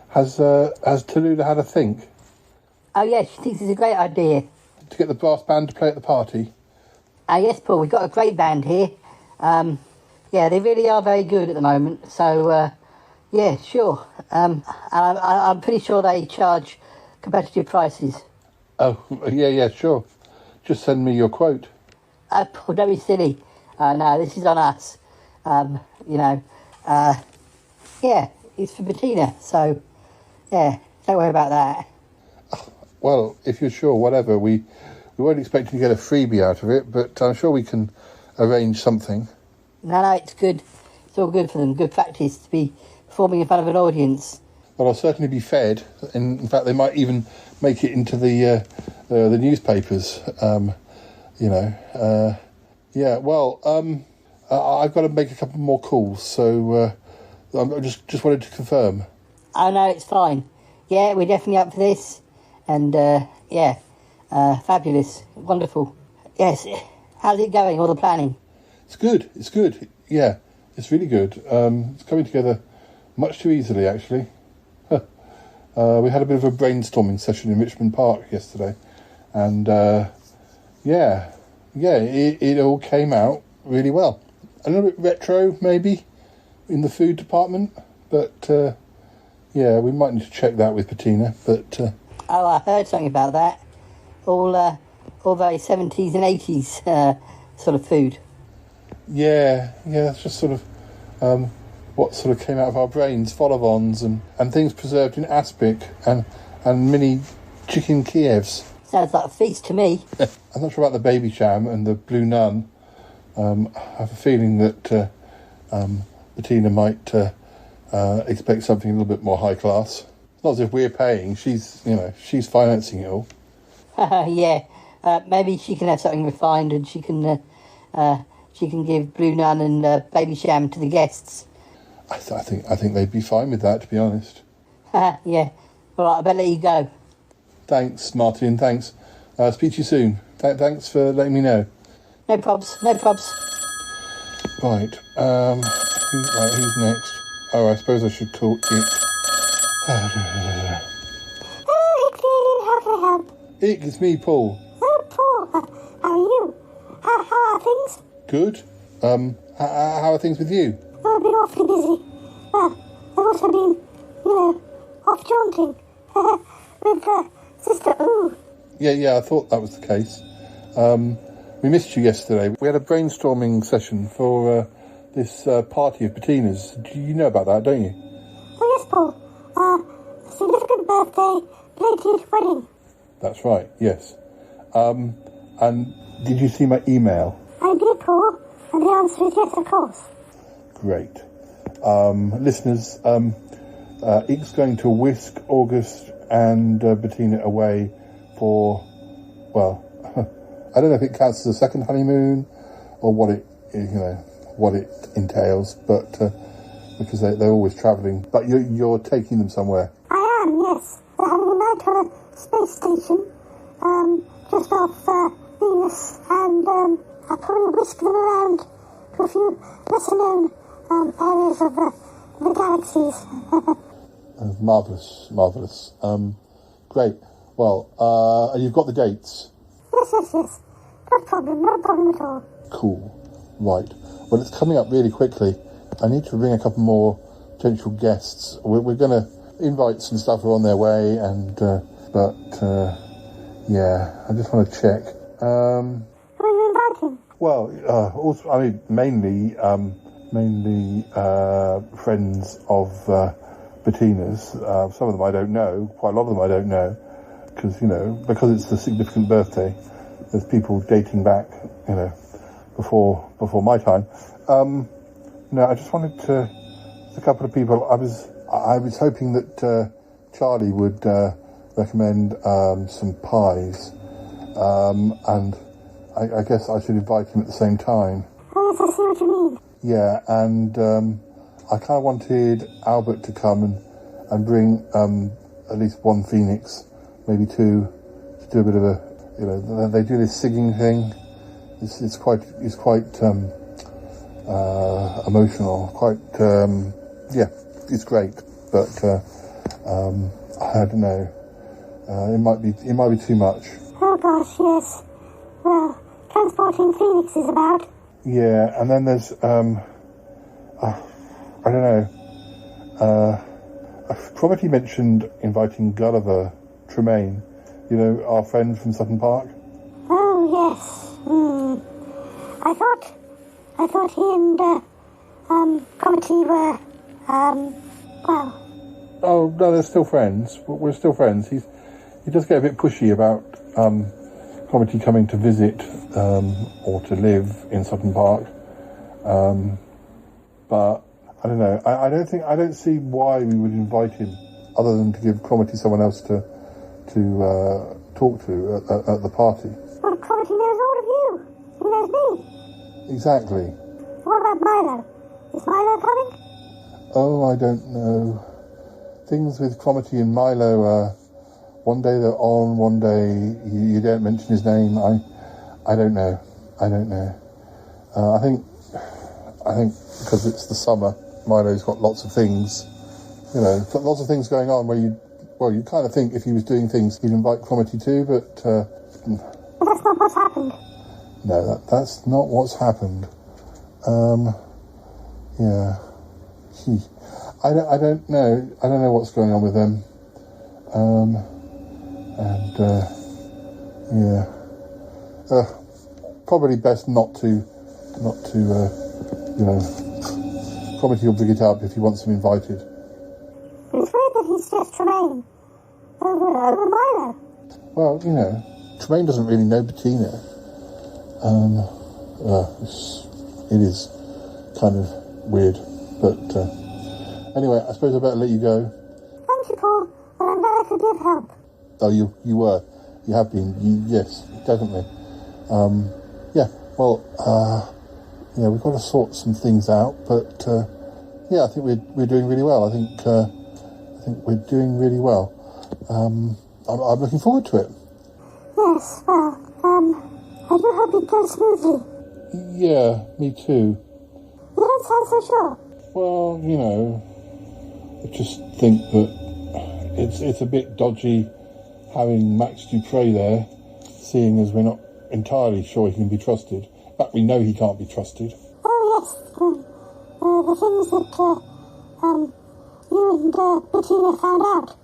Has Tallulah had a think? Oh, yes, she thinks it's a great idea. To get the brass band to play at the party? Yes, Paul, we've got a great band here. Yeah, they really are very good at the moment, so, yeah, sure. And I'm pretty sure they charge competitive prices. Oh, yeah, sure. Just send me your quote. Paul, don't be silly. No, this is on us. Yeah, it's for Bettina, so, yeah, don't worry about that. Well, if you're sure, whatever. We weren't expecting to get a freebie out of it, but I'm sure we can arrange something. No, it's good. It's all good for them. Good practice to be performing in front of an audience. Well, I'll certainly be fed. In fact, they might even make it into the newspapers. Yeah. Well, I've got to make a couple more calls, so I just wanted to confirm. Oh no, it's fine. Yeah, we're definitely up for this, and fabulous, wonderful. Yes. How's it going? All the planning? It's good. Yeah, it's really good. It's coming together much too easily, actually. We had a bit of a brainstorming session in Richmond Park yesterday, and it all came out really well. A little bit retro, maybe, in the food department, but we might need to check that with Bettina. But I heard something about that. All very 70s and 80s sort of food. Yeah, that's just sort of what sort of came out of our brains, vol-au-vents and things preserved in aspic and mini chicken Kievs. Sounds like a feast to me. I'm not sure about the baby sham and the blue nun. I have a feeling that Bettina might expect something a little bit more high class. Not as if we're paying. She's financing it all. Maybe she can have something refined, and she can give blue nun and baby sham to the guests. I think they'd be fine with that, to be honest. Yeah. All right, I better let you go. Thanks, Martin. Thanks. Speak to you soon. Thanks for letting me know. No probs. Right. Who's next? Oh, I suppose I should call it. Hello, how can I help? It's me, Paul. Oh, Paul, how are you? How are things? Good. How are things with you? I've been awfully busy. Well, I've also been, off jaunting with Sister Ooh. Yeah, I thought that was the case. We missed you yesterday. We had a brainstorming session for this party of Bettina's. Do you know about that, don't you? Oh, yes, Paul. Significant birthday, belated wedding. That's right, yes. And did you see my email? I did, Paul, and the answer is yes, of course. Great. Listeners, Ick's going to whisk August and Bettina away for, well, I don't know if it counts as a second honeymoon or what it entails, but because they're always travelling. But you're taking them somewhere. I am, yes. We're having a night on a space station, just off Venus, and I'll probably whisk them around to a few lesser-known areas of the galaxies. Marvellous. Great. Well, you've got the dates? Yes. Not a problem at all. Cool. Right. Well, it's coming up really quickly. I need to ring a couple more potential guests. We're going to invite some stuff who are on their way, and I just want to check. Who are you inviting? Well, mainly friends of Bettina's. Some of them I don't know. Quite a lot of them I don't know, because it's the significant birthday. There's people dating back, before my time. I just wanted to. A couple of people. I was hoping that Charlie would recommend some pies, and I guess I should invite him at the same time. Oh yes, I see what you mean. Yeah, and I kind of wanted Albert to come and bring at least one phoenix, maybe two, to do a bit of a. They do this singing thing. It's quite emotional. It's great. But I don't know. It might be too much. Oh gosh, yes. Well, transporting phoenix is about. Yeah, and then there's I don't know. I've probably mentioned inviting Gulliver Tremaine. Our friend from Sutton Park. Oh yes. I thought he and Comity were Well, Oh, no, they're still friends. We're still friends. He does get a bit pushy about Cromitty coming to visit or to live in Sutton Park. But I don't know. I don't see why we would invite him, other than to give Cromitty someone else to talk to at the party. well, Cromitty knows all of you. He knows me. Exactly. What about Milo? Is Milo coming? Oh, I don't know. Things with Cromitty and Milo, one day they're on, one day you don't mention his name. I don't know. I think because it's the summer, Milo's got lots of things, lots of things going on where you kind of think if he was doing things, he'd invite Cromitty too, but... But that's not what's happened. No, that's not what's happened. Yeah. I don't know. I don't know what's going on with them. Yeah. Probably best not to. Cromitty will bring it up if he wants him invited. It's weird that he's just Tremaine over Milo. Well, Tremaine doesn't really know Bettina. It is kind of weird, but anyway, I suppose I better let you go. Thank you, Paul, but I'm glad I could give help. Oh, you were. You have been. Yes, definitely. Yeah, well, we've got to sort some things out, but I think we're doing really well. I think we're doing really well. I'm looking forward to it. Yes, well, I do hope it goes smoothly. Yeah, me too. You don't sound so sure. Well, I just think that it's a bit dodgy having Max Dupre there, seeing as we're not entirely sure he can be trusted. In fact, we know he can't be trusted. Oh, yes. The things that you and Bettina found out.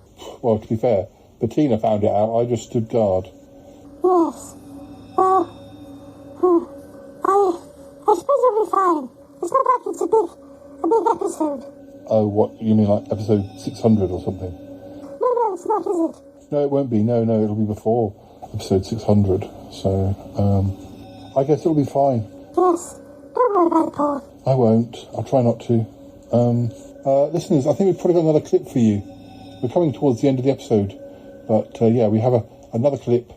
Well, to be fair, Bettina found it out. I just stood guard. Yes. Well, I suppose it'll be fine. It's not like it's a big episode. Oh, what? You mean like episode 600 or something? No, it's not, is it? No, it won't be. No, it'll be before episode 600. So, I guess it'll be fine. Yes. Don't worry about it, Paul. I won't. I'll try not to. Listeners, I think we've probably got another clip for you. We're coming towards the end of the episode. But, we have another clip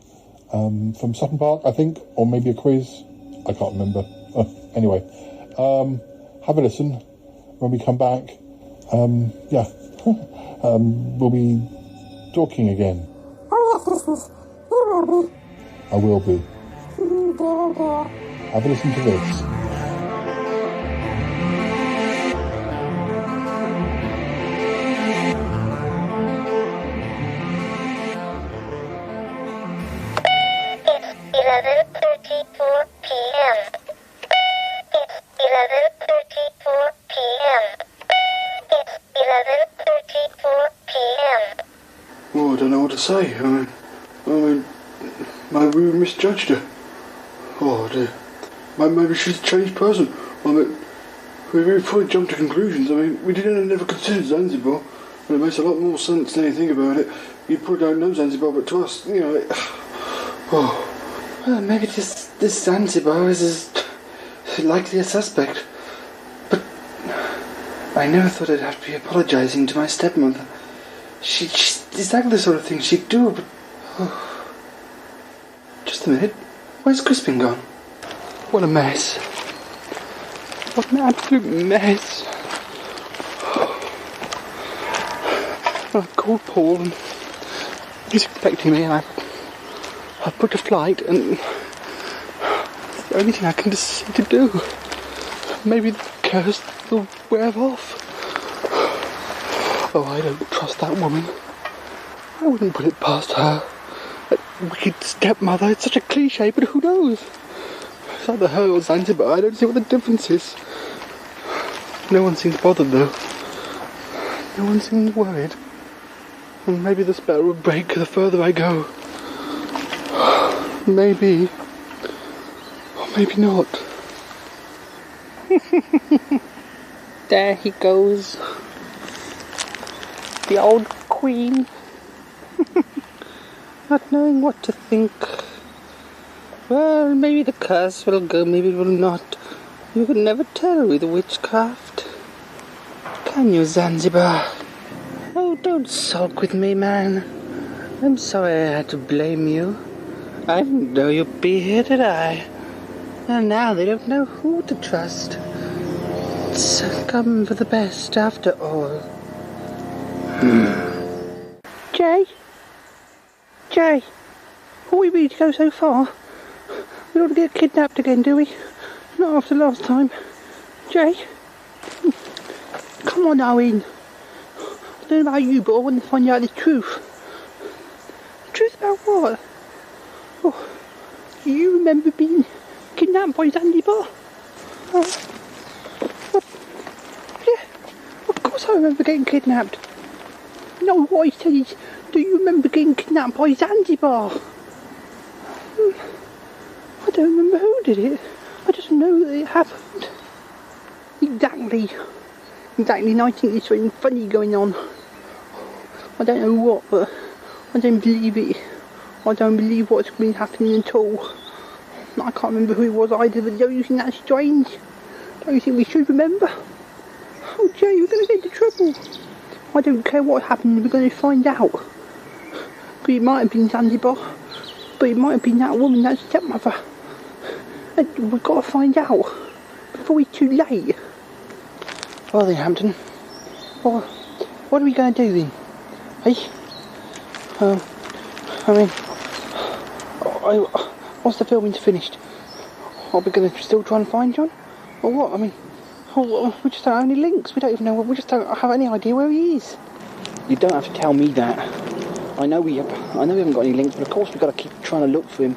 from Sutton Park, I think, or maybe a quiz. I can't remember. Anyway, have a listen. When we come back, we'll be talking again. Oh, yes, listeners. You will be. I will be. Dear. Have a listen to this. Oh, I don't know what to say. I mean, maybe we misjudged her. Oh dear. Maybe she's a changed person. I mean, we probably jumped to conclusions. I mean, we never considered Zanzibar. And it makes a lot more sense than anything about it. You probably don't know Zanzibar, but to us, Well, maybe this Zanzibar is as likely a suspect. But I never thought I'd have to be apologising to my stepmother. She's exactly the sort of thing she'd do, but... Just a minute. Where's Crispin gone? What a mess. What an absolute mess. I called Paul and he's expecting me and I've booked a flight and it's the only thing I can decide to do. Maybe the curse will wear off. Oh, I don't trust that woman. I wouldn't put it past her. That wicked stepmother, it's such a cliche, but who knows? It's either her or Zanzibar, I don't see what the difference is. No one seems bothered though. No one seems worried. And maybe the spell will break the further I go. Maybe. Or maybe not. There he goes. The old queen. Not knowing what to think. Well, maybe the curse will go, maybe it will not. You can never tell with witchcraft. Can you, Zanzibar? Oh, don't sulk with me, man. I'm sorry I had to blame you. I didn't know you'd be here, did I? And now they don't know who to trust. It's come for the best after all. Jay? Jay? Are we ready to go so far? We don't get kidnapped again, do we? Not after last time. Jay? Come on, Owen. I don't know about you, but I want to find out the truth. Truth about what? Oh, do you remember being kidnapped by Zanzibar? Yeah, of course I remember getting kidnapped. No, what I said is, do you remember getting kidnapped by Zanzibar? I don't remember who did it. I just know that it happened. Exactly. And I think there's something funny going on. I don't know what, but I don't believe it. I don't believe what's been happening at all. I can't remember who it was either, but don't you think that's strange? Don't you think we should remember? Oh, Jay, we're going to get into trouble. I don't care what happened, we're going to find out. But it might have been Zanzibar, but it might have been that woman, that stepmother. And we've got to find out before it's too late. Well then, Hampton, what are we going to do then? Hey? Once the filming's finished, are we going to still try and find John? Or what? I mean, we just don't have any links. We don't even know. We just don't have any idea where he is. You don't have to tell me that. I know we haven't got any links, but of course we've got to keep trying to look for him.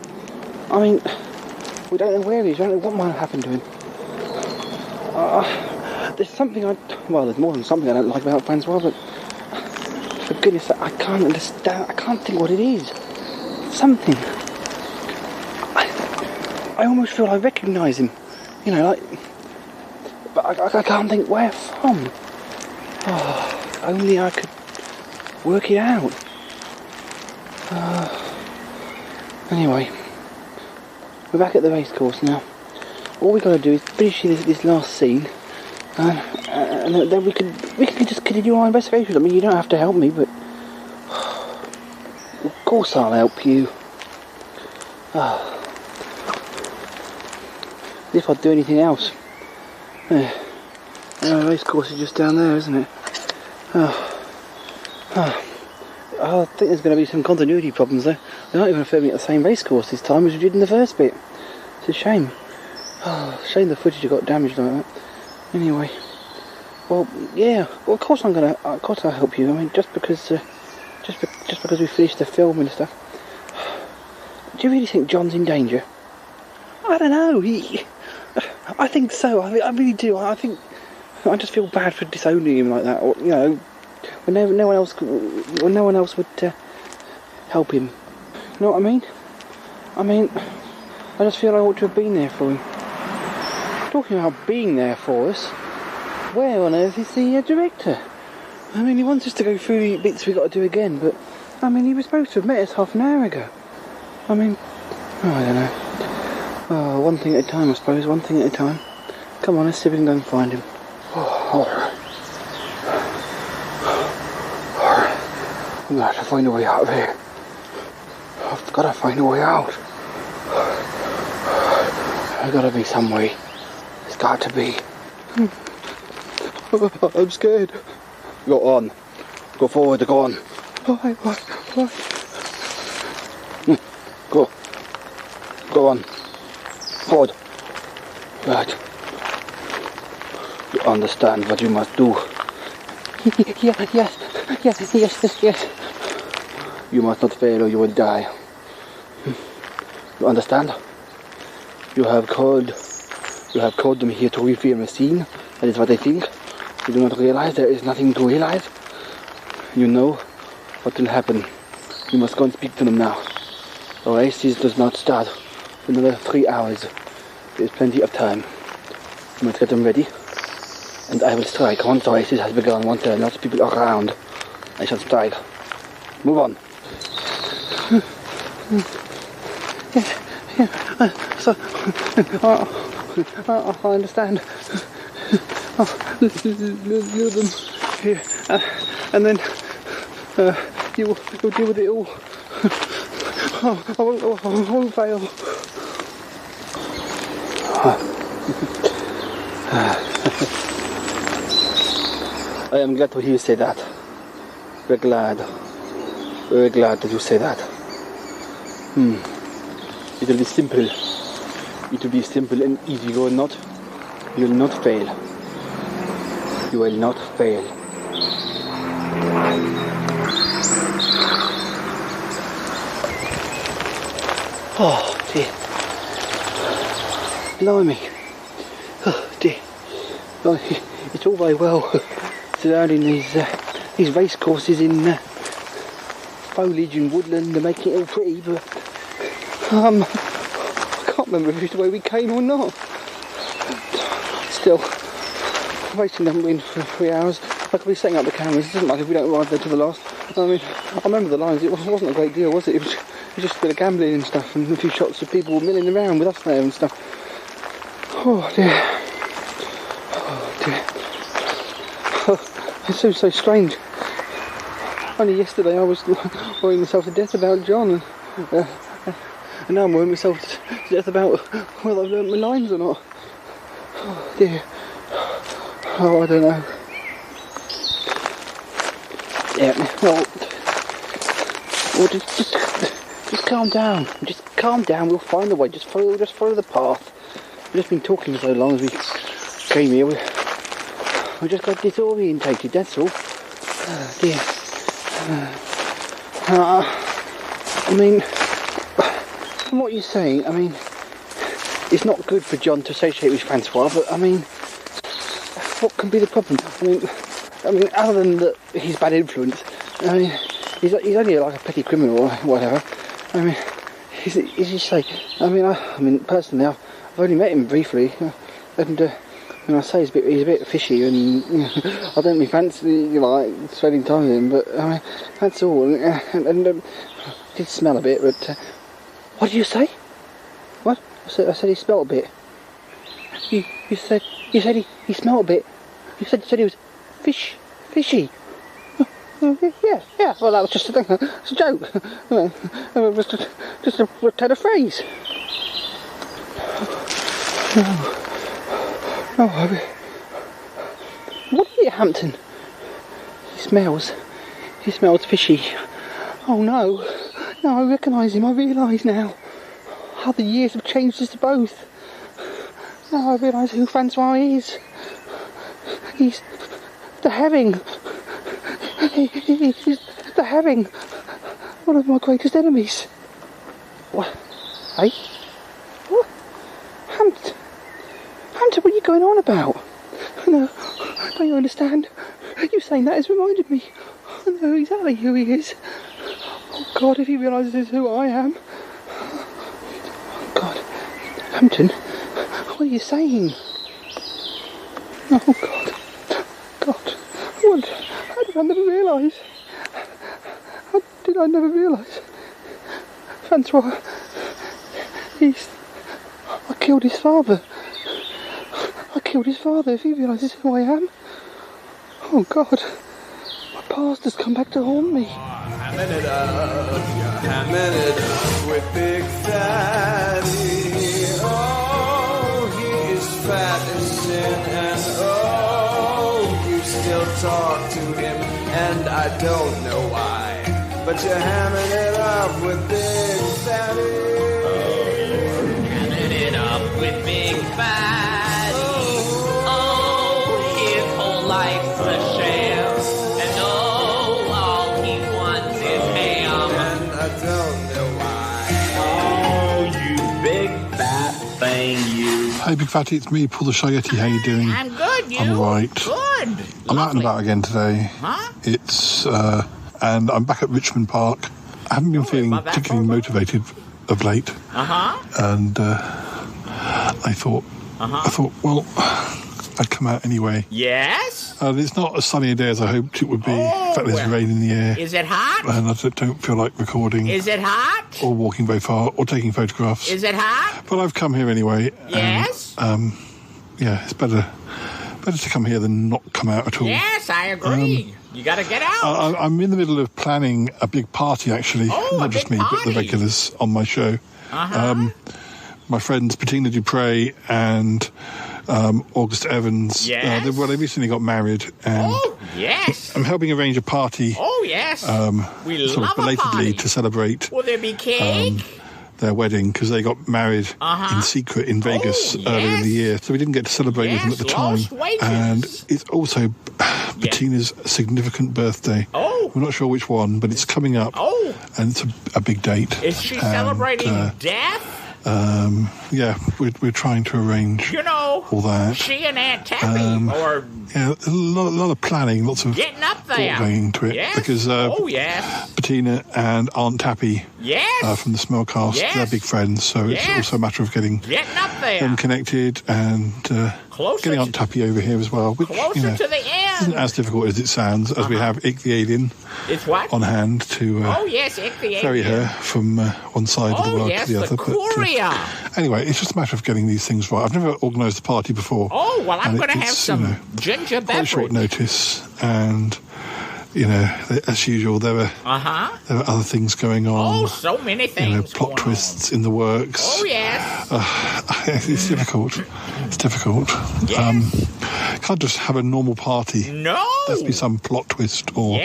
I mean, we don't know where he is. We don't know what might have happened to him. There's something there's more than something I don't like about Francois, but for goodness sake, I can't understand. I can't think what it is. Something. I almost feel I recognise him. You know, like, but I can't think where from. Oh, only I could work it out. Anyway, we're back at the racecourse now. All we got to do is finish this last scene, and then we can just continue our investigation. I mean, you don't have to help me, but of course I'll help you. If I'd do anything else. The racecourse is just down there, isn't it? I think there's going to be some continuity problems there. They're not even filming at the same racecourse this time as we did in the first bit. It's a shame. Shame the footage got damaged like that. Anyway, well, yeah. Well, of course I'll help you. I mean, just because we finished the film and stuff. Do you really think John's in danger? I don't know. I think so. I really do. I just feel bad for disowning him like that. Or, you know, when no one else would help him. You know what I mean? I just feel I ought to have been there for him. Talking about being there for us, where on earth is the director? I mean, he wants us to go through the bits we got to do again, but I mean, he was supposed to have met us half an hour ago. I mean, I don't know. Oh, one thing at a time, I suppose. One thing at a time. Come on, let's see if we can go and find him. Alright. I'm gonna have to find a way out of here. I've got to find a way out. There's got to be some way. There's got to be. I'm scared. Go on. Go forward, go on. Why? Go. Go on. Forward. Right. You understand what you must do. Yes. You must not fail or you will die. You understand? You have called them here to refilm a scene. That is what they think. You do not realize there is nothing to realize. You know what will happen. You must go and speak to them now. The race does not start for another 3 hours. There is plenty of time. You must get them ready. And I will strike once the race has begun, once there are lots of people around. I shall strike. Move on. So, I understand. Lure them here, and then you'll deal with it all. I won't fail. I am glad to hear you say that. Very glad that you say that. It will be simple. It will be simple and easy. You will not fail. You will not fail. Oh dear. Blimey. Oh dear. It's all very well surrounding these race courses in foliage and woodland and making it all pretty, but I can't remember if it's the way we came or not. Still, racing doesn't win for 3 hours. I could be setting up the cameras. It doesn't matter if we don't ride there to the last. I mean, I remember the lines. It wasn't a great deal, was it? It was just a bit of gambling and stuff, and a few shots of people milling around with us there and stuff. Oh dear. Oh dear. Oh, it seems so strange. Only yesterday I was worrying myself to death about John, and now I'm worrying myself to death about whether I've learnt my lines or not. Oh dear. Oh, I don't know. Yeah, well just calm down. Just calm down. We'll find a way. Just follow the path. We've just been talking for so long as we came here. We just got disorientated. That's all. Oh dear. I mean, from what you're saying, I mean, it's not good for John to associate with Francois, but I mean, what can be the problem? I mean, other than that he's bad influence, I mean, he's only like a petty criminal or whatever. I mean, is he say? I mean, personally, I've only met him briefly, and I say he's a bit fishy, and I don't really fancy like spending time with him. But I mean, that's all. And did smell a bit, but what did you say? What? I said he smelled a bit. You said he smelled a bit. You said he was fishy. Yeah. Well, that was just a thing. It's a joke. It was just a turn of phrase. Oh, what is it, Hampton? He smells fishy. Oh no, I recognise him. I realise now. How the years have changed us both. Now I realise who Francois is. He's the Herring. He's the Herring. One of my greatest enemies. What? Hey? What? Hampton, what are you going on about? No, don't you understand? You saying that has reminded me. I know exactly who he is. Oh God, if he realises who I am. Oh God, Hampton, what are you saying? Oh God, what? How did I never realise? How did I never realise? Francois, I killed his father. If he realises who I am. Oh God, my past has come back to haunt me. Hamming it up with Big Fatty. Oh, he is fat as sin, and oh, you still talk to him, and I don't know why, but you're hamming it up with Big Fatty. Oh, you're hamming it up with Big Fatty. Life's a sham, and oh, all he wants is ham. And I don't know why. Oh, you big fat thing, you. Hey, Big Fatty, it's me, Paul the Shy Yeti. How you doing? I'm good, you? I'm alright. Good. I'm out and about again today. Huh? It's, and I'm back at Richmond Park. I haven't been feeling particularly motivated of late. Uh-huh. And I thought, well, I'd come out anyway. Yes? It's not as sunny a day as I hoped it would be. In fact, there's rain in the air. Is it hot? And I don't feel like recording. Is it hot? Or walking very far, or taking photographs. Is it hot? But I've come here anyway. Yes? And, yeah, it's better to come here than not come out at all. Yes, I agree. You got to get out. I'm in the middle of planning a big party, actually. Oh, not just me, but the regulars on my show. Uh-huh. My friends Bettina Dupre and August Evans. Yes. They recently got married, and yes. I'm helping arrange a party. Oh, yes. We sort love of belatedly a party. to celebrate. Will there be cake? Their wedding, because they got married in secret in Vegas earlier in the year, so we didn't get to celebrate with them at the time. And it's also Bettina's significant birthday. We're not sure which one, but it's coming up. And it's a big date. Is she celebrating death? Yeah, we're trying to arrange all that. She and Aunt Tappy, or yeah, a lot of planning, lots of getting up there, thought going into it. Yes. Because Bettina and Aunt Tappy from the Smellcast, they're big friends, so it's also a matter of getting up there, them connected and getting Aunt Tappy over here as well. Which, closer to the end. Isn't as difficult as it sounds, as we have Ick the Alien on hand to Ick the ferry Alien. her from one side of the world to the other. But anyway, it's just a matter of getting these things right. I've never organised a party before. Oh, well, I'm going to have it's, some ginger quite beverage. short notice, and as usual, there were other things going on. Oh, so many things. Plot twists in the works. Oh, yes. It's difficult. It's difficult. Can't just have a normal party. No. There has to be some plot twist or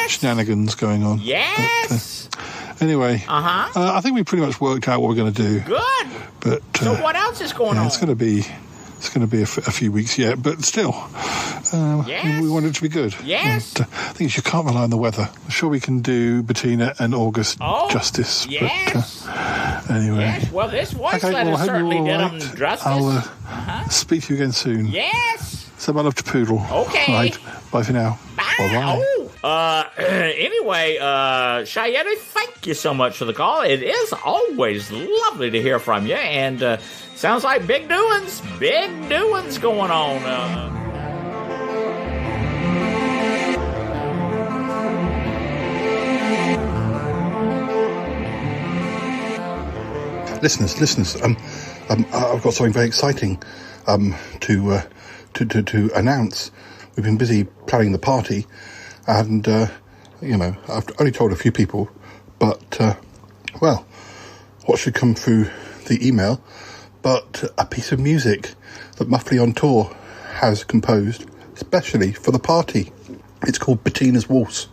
shenanigans going on. Yes. But, anyway, I think we pretty much worked out what we're going to do. Good. But so what else is going on? It's going to be a few weeks yet, but still, we want it to be good. Yes. And, I think you can't rely on the weather. I'm sure we can do Bettina and August justice. Yes. But, anyway. Yes. Well, this voice letter certainly did them justice. I'll speak to you again soon. Yes. So my love to Poodle. Okay. Right. Bye for now. Bye-bye. Anyway, Yeti, thank you so much for the call. It is always lovely to hear from you, and sounds like big doings going on. Listeners, I've got something very exciting to announce. We've been busy planning the party, and I've only told a few people, but what should come through the email but a piece of music that Muffley on Tour has composed especially for the party. It's called Bettina's Waltz.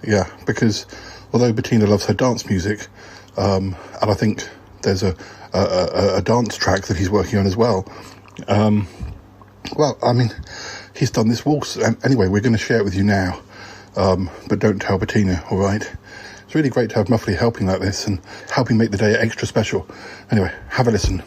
Yeah, because although Bettina loves her dance music, and I think there's a dance track that he's working on as well. He's done this waltz. Anyway, we're going to share it with you now, but don't tell Bettina, all right? It's really great to have Muffley helping like this and helping make the day extra special. Anyway, have a listen.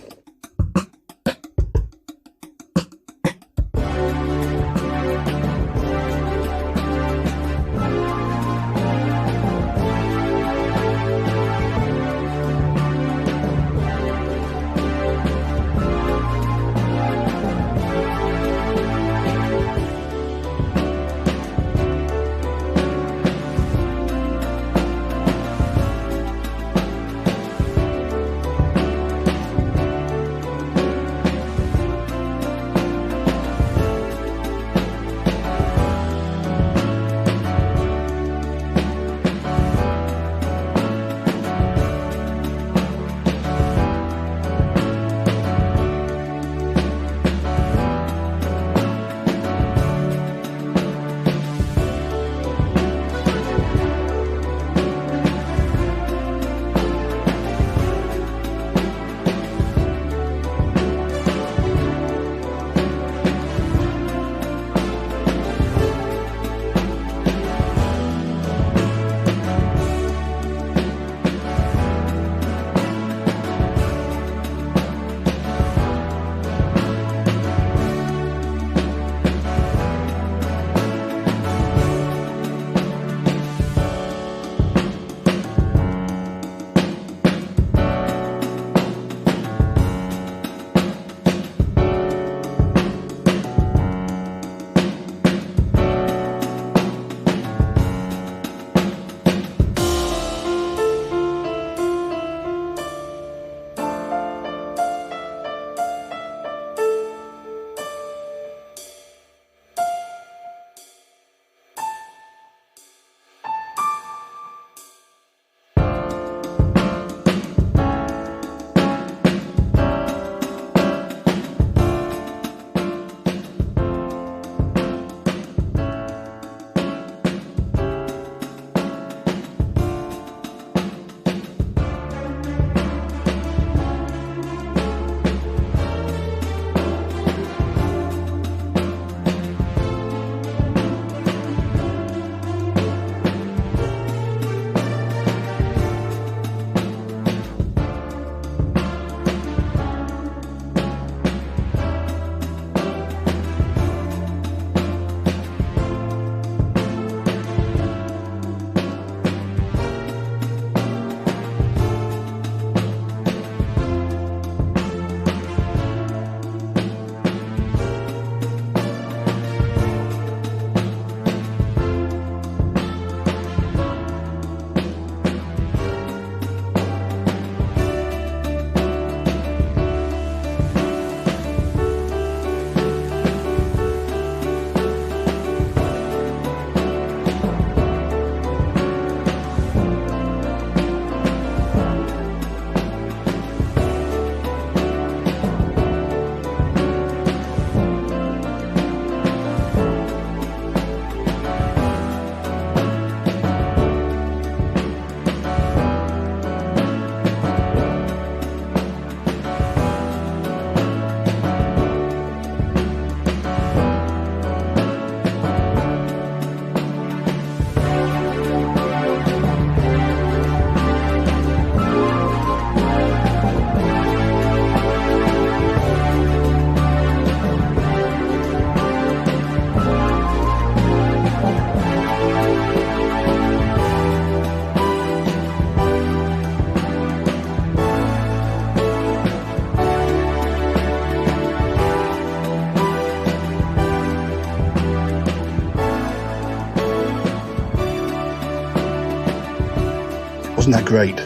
wasn't that great.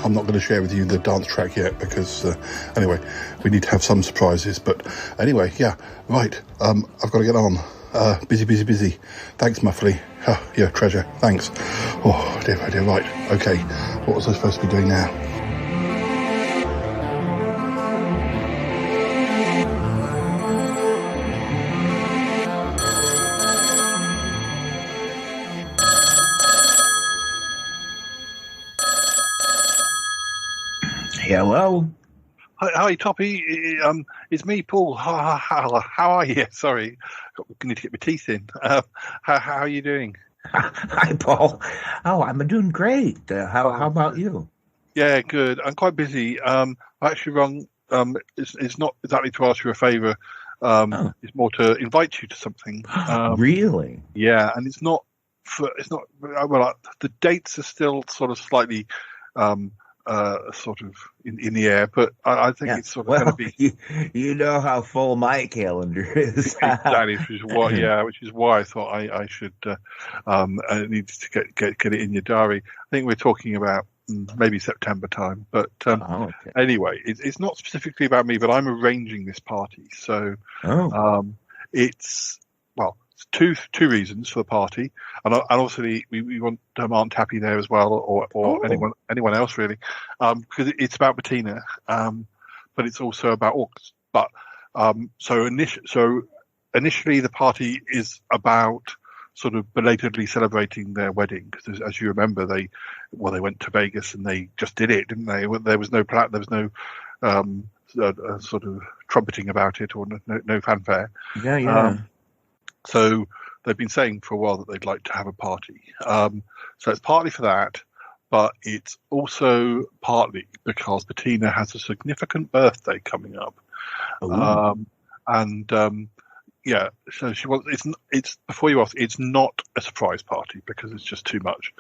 I'm not going to share with you the dance track yet because, anyway, we need to have some surprises. But anyway, yeah, right. I've got to get on. Busy. Thanks, Muffley. Oh, yeah, treasure. Thanks. Oh, dear. Right. Okay. What was I supposed to be doing now? Hello. Hi, Toppy. It's me, Paul. How are you? Sorry, I need to get my teeth in. How are you doing? Hi, Paul. Oh, I'm doing great. How about you? Yeah, good. I'm quite busy. I actually rung. It's not exactly to ask you a favour. It's more to invite you to something. Really? Yeah, and it's not. Well, the dates are still sort of slightly. Sort of in the air, but I think it's sort of going to be. You know how full my calendar is. Exactly, which is why I thought I should I need to get it in your diary. I think we're talking about maybe September time, but okay. Anyway, it's not specifically about me, but I'm arranging this party, so it's two reasons for the party, and obviously we want Aunt Tappy there as well, or anyone else really, because it's about Bettina, but it's also about orcs. But so initially the party is about sort of belatedly celebrating their wedding, because as you remember, they went to Vegas and they just did it, didn't they? There was no plan, there was no sort of trumpeting about it, or no fanfare. Yeah. So they've been saying for a while that they'd like to have a party. So it's partly for that, but it's also partly because Bettina has a significant birthday coming up. Yeah, so she wants. It's before you ask. It's not a surprise party because it's just too much.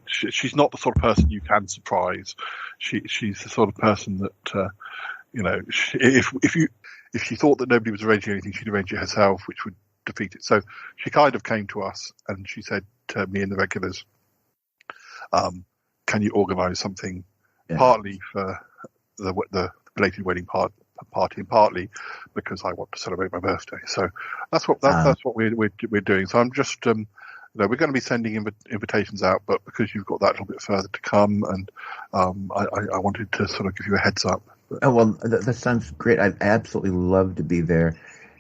She's not the sort of person you can surprise. She's the sort of person that if she thought that nobody was arranging anything, she'd arrange it herself, which would defeat it. So she kind of came to us and she said to me and the regulars, "Can you organise something partly for the belated wedding party, and partly because I want to celebrate my birthday." So that's what we're doing. So I'm just we're going to be sending invitations out, but because you've got that little bit further to come, and I wanted to sort of give you a heads up. Oh well, that sounds great. I'd absolutely love to be there.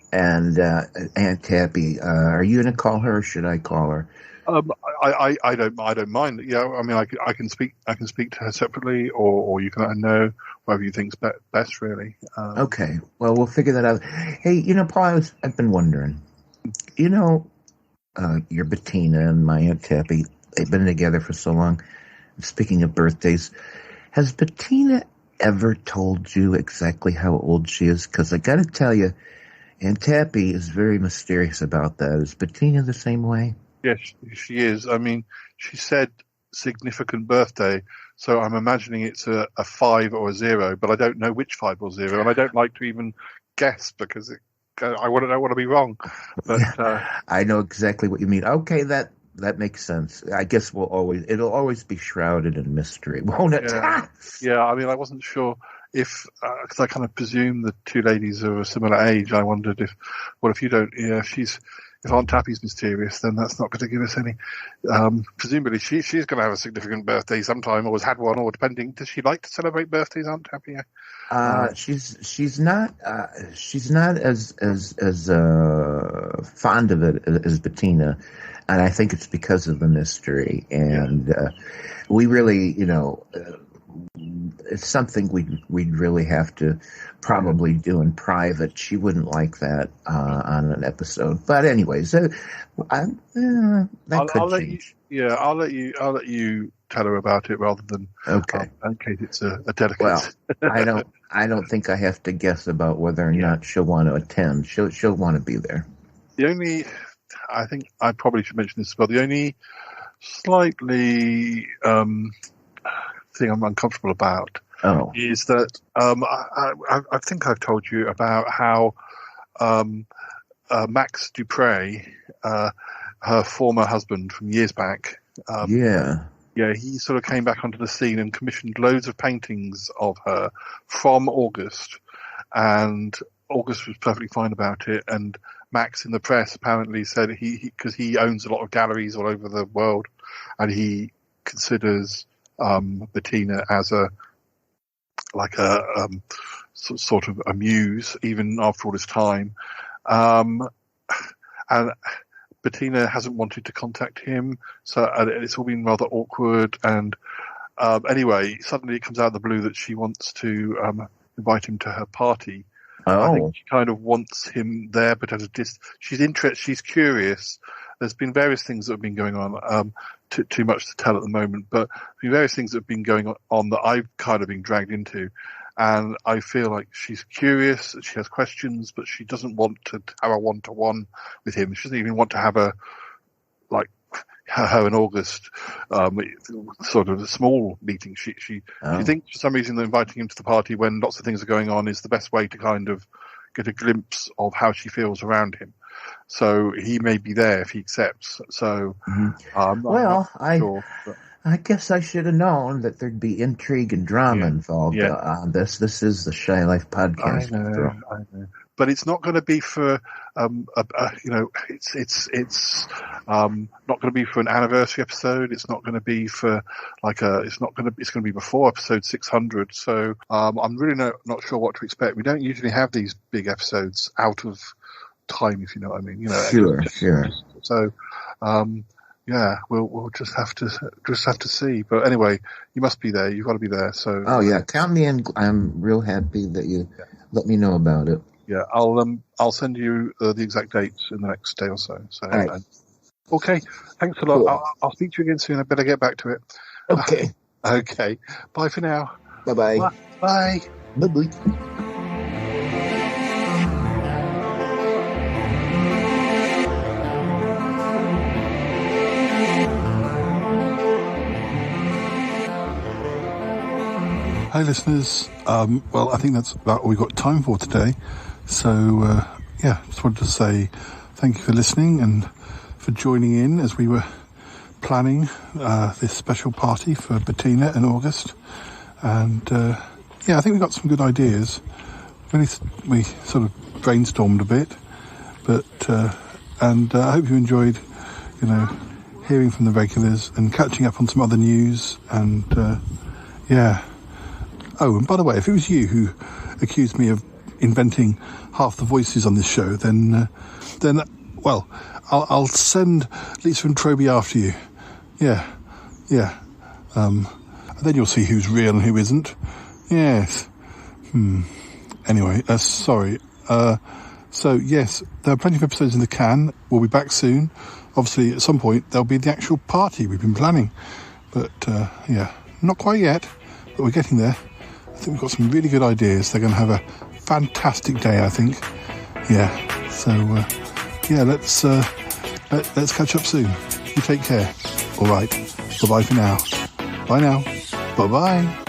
And Aunt Tappy, are you going to call her, or should I call her? I don't mind. Yeah, I mean, I can speak to her separately, or you can let her know, whatever you think's best, really. Okay, well, we'll figure that out. Hey, Paul, I've been wondering. Your Bettina and my Aunt Tappy, they've been together for so long. Speaking of birthdays, has Bettina ever told you exactly how old she is? Because I got to tell you, Aunt Tappy is very mysterious about that. Is Bettina the same way? Yes, she is. I mean, she said significant birthday, so I'm imagining it's a 5 or a 0, but I don't know which 5 or 0, and I don't like to even guess because I don't want to be wrong. But I know exactly what you mean. Okay, that makes sense. I guess it'll always be shrouded in mystery, won't it? Yeah. I mean, I wasn't sure if because I kind of presume the two ladies are a similar age. I wondered if you don't? Yeah, if Aunt Tappy's mysterious, then that's not going to give us any. Presumably, she's going to have a significant birthday sometime, or has had one, or depending. Does she like to celebrate birthdays, Aunt Tappy? She's not as fond of it as Bettina, and I think it's because of the mystery. And we really, it's something we'd really have to probably do in private. She wouldn't like that on an episode. But anyways, that could change. I'll let you tell her about it rather than in case it's a delicate. Well, I don't think I have to guess about whether or not she'll want to attend. She'll want to be there. I think I probably should mention this as well. The only slightly thing I'm uncomfortable about is that I think I've told you about how Max Dupre, her former husband from years back, Yeah, he sort of came back onto the scene and commissioned loads of paintings of her from August, and August was perfectly fine about it. And Max in the press apparently said because he owns a lot of galleries all over the world, and he considers Bettina as a sort of a muse, even after all this time. And Bettina hasn't wanted to contact him, so it's all been rather awkward. And anyway, suddenly it comes out of the blue that she wants to invite him to her party. I think she kind of wants him there, but at a distance. She's interested. She's curious. There's been various things that have been going on. Too much to tell at the moment, but there's been various things that have been going on that I've kind of been dragged into. And I feel like she's curious, she has questions, but she doesn't want to have a one-to-one with him. She doesn't even want to have her and August sort of a small meeting. She thinks for some reason that inviting him to the party when lots of things are going on is the best way to kind of get a glimpse of how she feels around him. So he may be there if he accepts. So I guess I should have known that there'd be intrigue and drama involved on this. This is the Shy Life podcast. I know. But it's not going to be for it's not going to be for an anniversary episode. It's not going to be for it's going to be before episode 600. So I'm really not sure what to expect. We don't usually have these big episodes out of time, if you know what I mean. Sure. So we'll just have to see. But anyway, you must be there. You've got to be there. So count me in. I'm real happy that you let me know about it. Yeah, I'll send you the exact dates in the next day or so. So all right. Okay, thanks a lot. Cool. I'll speak to you again soon. I better get back to it. Okay. Okay. Bye for now. Bye-bye. Bye. Bye-bye. Hey listeners, well, I think that's about all we've got time for today. So, just wanted to say thank you for listening and for joining in as we were planning this special party for Bettina in August. And, I think we got some good ideas. We sort of brainstormed a bit, but, I hope you enjoyed, hearing from the regulars and catching up on some other news and, Oh, and by the way, if it was you who accused me of inventing half the voices on this show, then I'll send Lisa and Troby after you. Yeah. And then you'll see who's real and who isn't. Yes. Anyway, sorry. So yes, there are plenty of episodes in the can. We'll be back soon. Obviously, at some point there'll be the actual party we've been planning. But not quite yet, but we're getting there. I think we've got some really good ideas. They're going to have a fantastic day, I think. Yeah. So, let's catch up soon. You take care. All right. Bye-bye for now. Bye now. Bye-bye.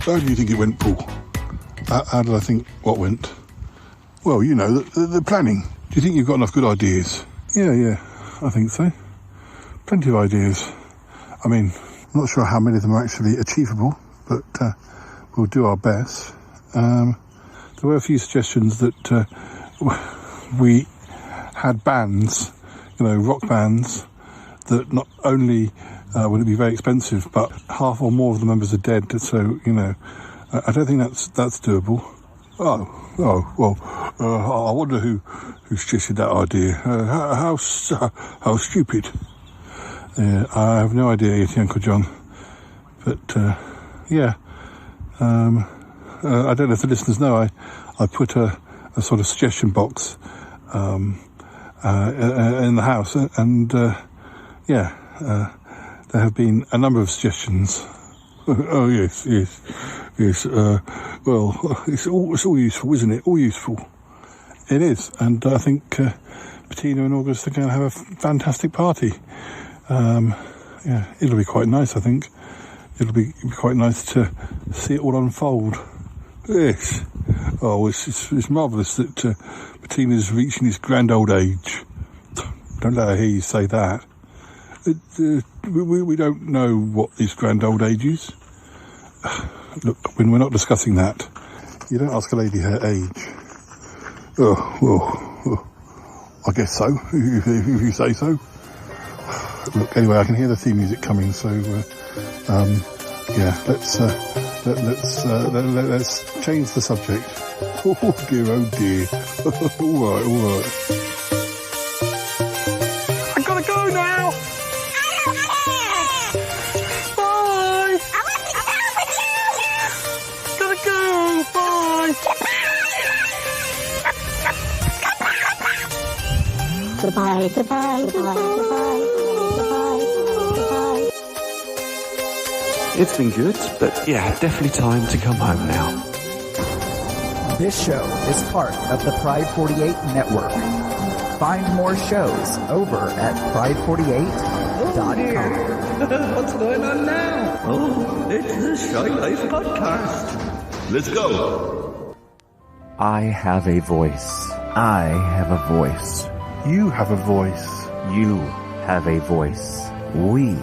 How do you think it went, Paul? How did I think what went? Well, the planning. Do you think you've got enough good ideas? Yeah, I think so. Plenty of ideas. I mean, I'm not sure how many of them are actually achievable, but we'll do our best. There were a few suggestions that we had bands, rock bands, that not only would it be very expensive, but half or more of the members are dead. So, I don't think that's doable. I wonder who suggested that idea. How stupid. I have no idea, Yeti Uncle John. But, yeah. I don't know if the listeners know, I put a sort of suggestion box in the house, and there have been a number of suggestions. Oh yes. Well, it's all useful, isn't it? All useful. It is, and I think Bettina and August are going to have a fantastic party. It'll be quite nice. I think it'll be quite nice to see it all unfold. Yes. Oh, it's marvellous that Bettina's reaching this grand old age. Don't let her hear you say that. We don't know what this grand old age is. Look, when we're not discussing that, you don't ask a lady her age. Oh, well, I guess so, if you say so. Look, anyway, I can hear the theme music coming, so let's change the subject. Oh dear. All right. I gotta go now. Bye. I want to go with you. Gotta go. Bye. Goodbye. It's been good, but yeah, definitely time to come home now. This show is part of the Pride 48 network. Find more shows over at pride48.com. What's going on now? Oh, it's the Shy Life Podcast. Let's go. I have a voice. I have a voice. You have a voice. You have a voice. We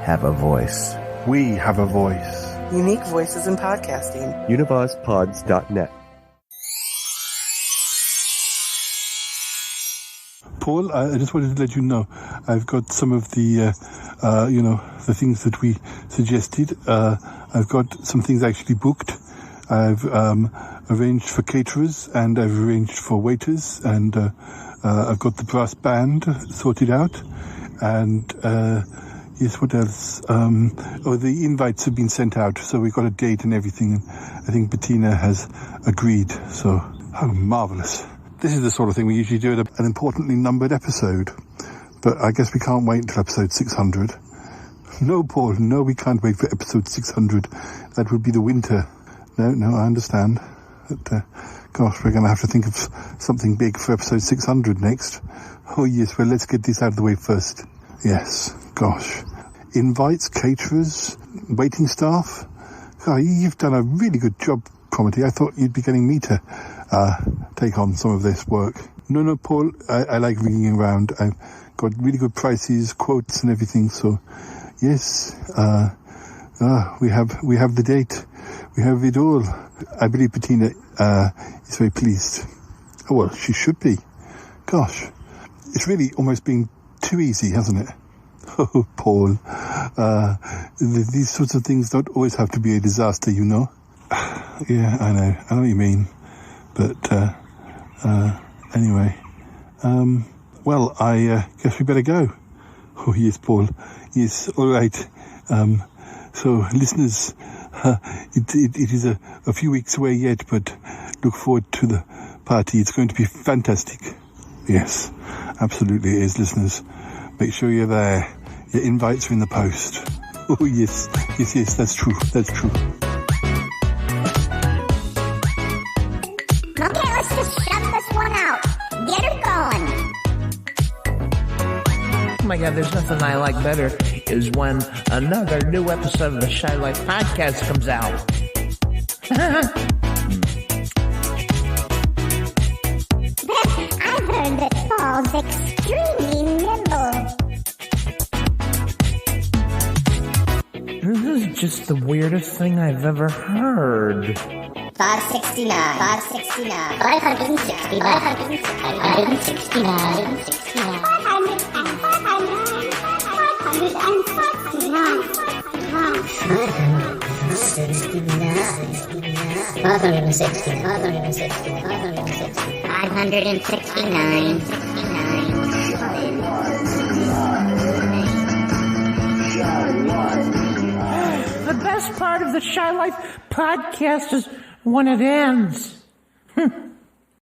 have a voice. We have a voice. Unique voices in podcasting. UnivazPods.net. Paul, I just wanted to let you know, I've got some of the, the things that we suggested. I've got some things actually booked. I've arranged for caterers, and I've arranged for waiters, and I've got the brass band sorted out, and yes, what else? The invites have been sent out, so we've got a date and everything, and I think Bettina has agreed, so how marvellous. This is the sort of thing we usually do at an importantly numbered episode, but I guess we can't wait until episode 600. No, Paul, no, we can't wait for episode 600. That would be the winter. No, I understand. But, gosh, we're going to have to think of something big for episode 600 next. Oh, yes, well, let's get this out of the way first. Yes, gosh. Invites, caterers, waiting staff. Oh, you've done a really good job, Comedy. I thought you'd be getting me to take on some of this work. No, Paul, I like ringing around. I've got really good prices, quotes and everything, so yes, we have the date. We have it all. I believe Bettina is very pleased. Oh, well, she should be. Gosh, it's really almost been too easy, hasn't it? Oh, Paul. These sorts of things don't always have to be a disaster, you know. Yeah, I know what you mean. But, anyway. Well, I guess we better go. Oh, yes, Paul. Yes, all right. So, listeners, it is a few weeks away yet, but look forward to the party. It's going to be fantastic. Yes, absolutely it is, listeners. Make sure you're there. Your invites are in the post. Oh, yes, that's true. Okay, let's just shove this one out. Get her going. Oh my God, there's nothing I like better is when another new episode of the Shy Life Podcast comes out. I've heard that Paul's extremely nimble. This is just the weirdest thing I've ever heard. 569, 569, 569, 569, 569. part of the Shy Life podcast is when it ends.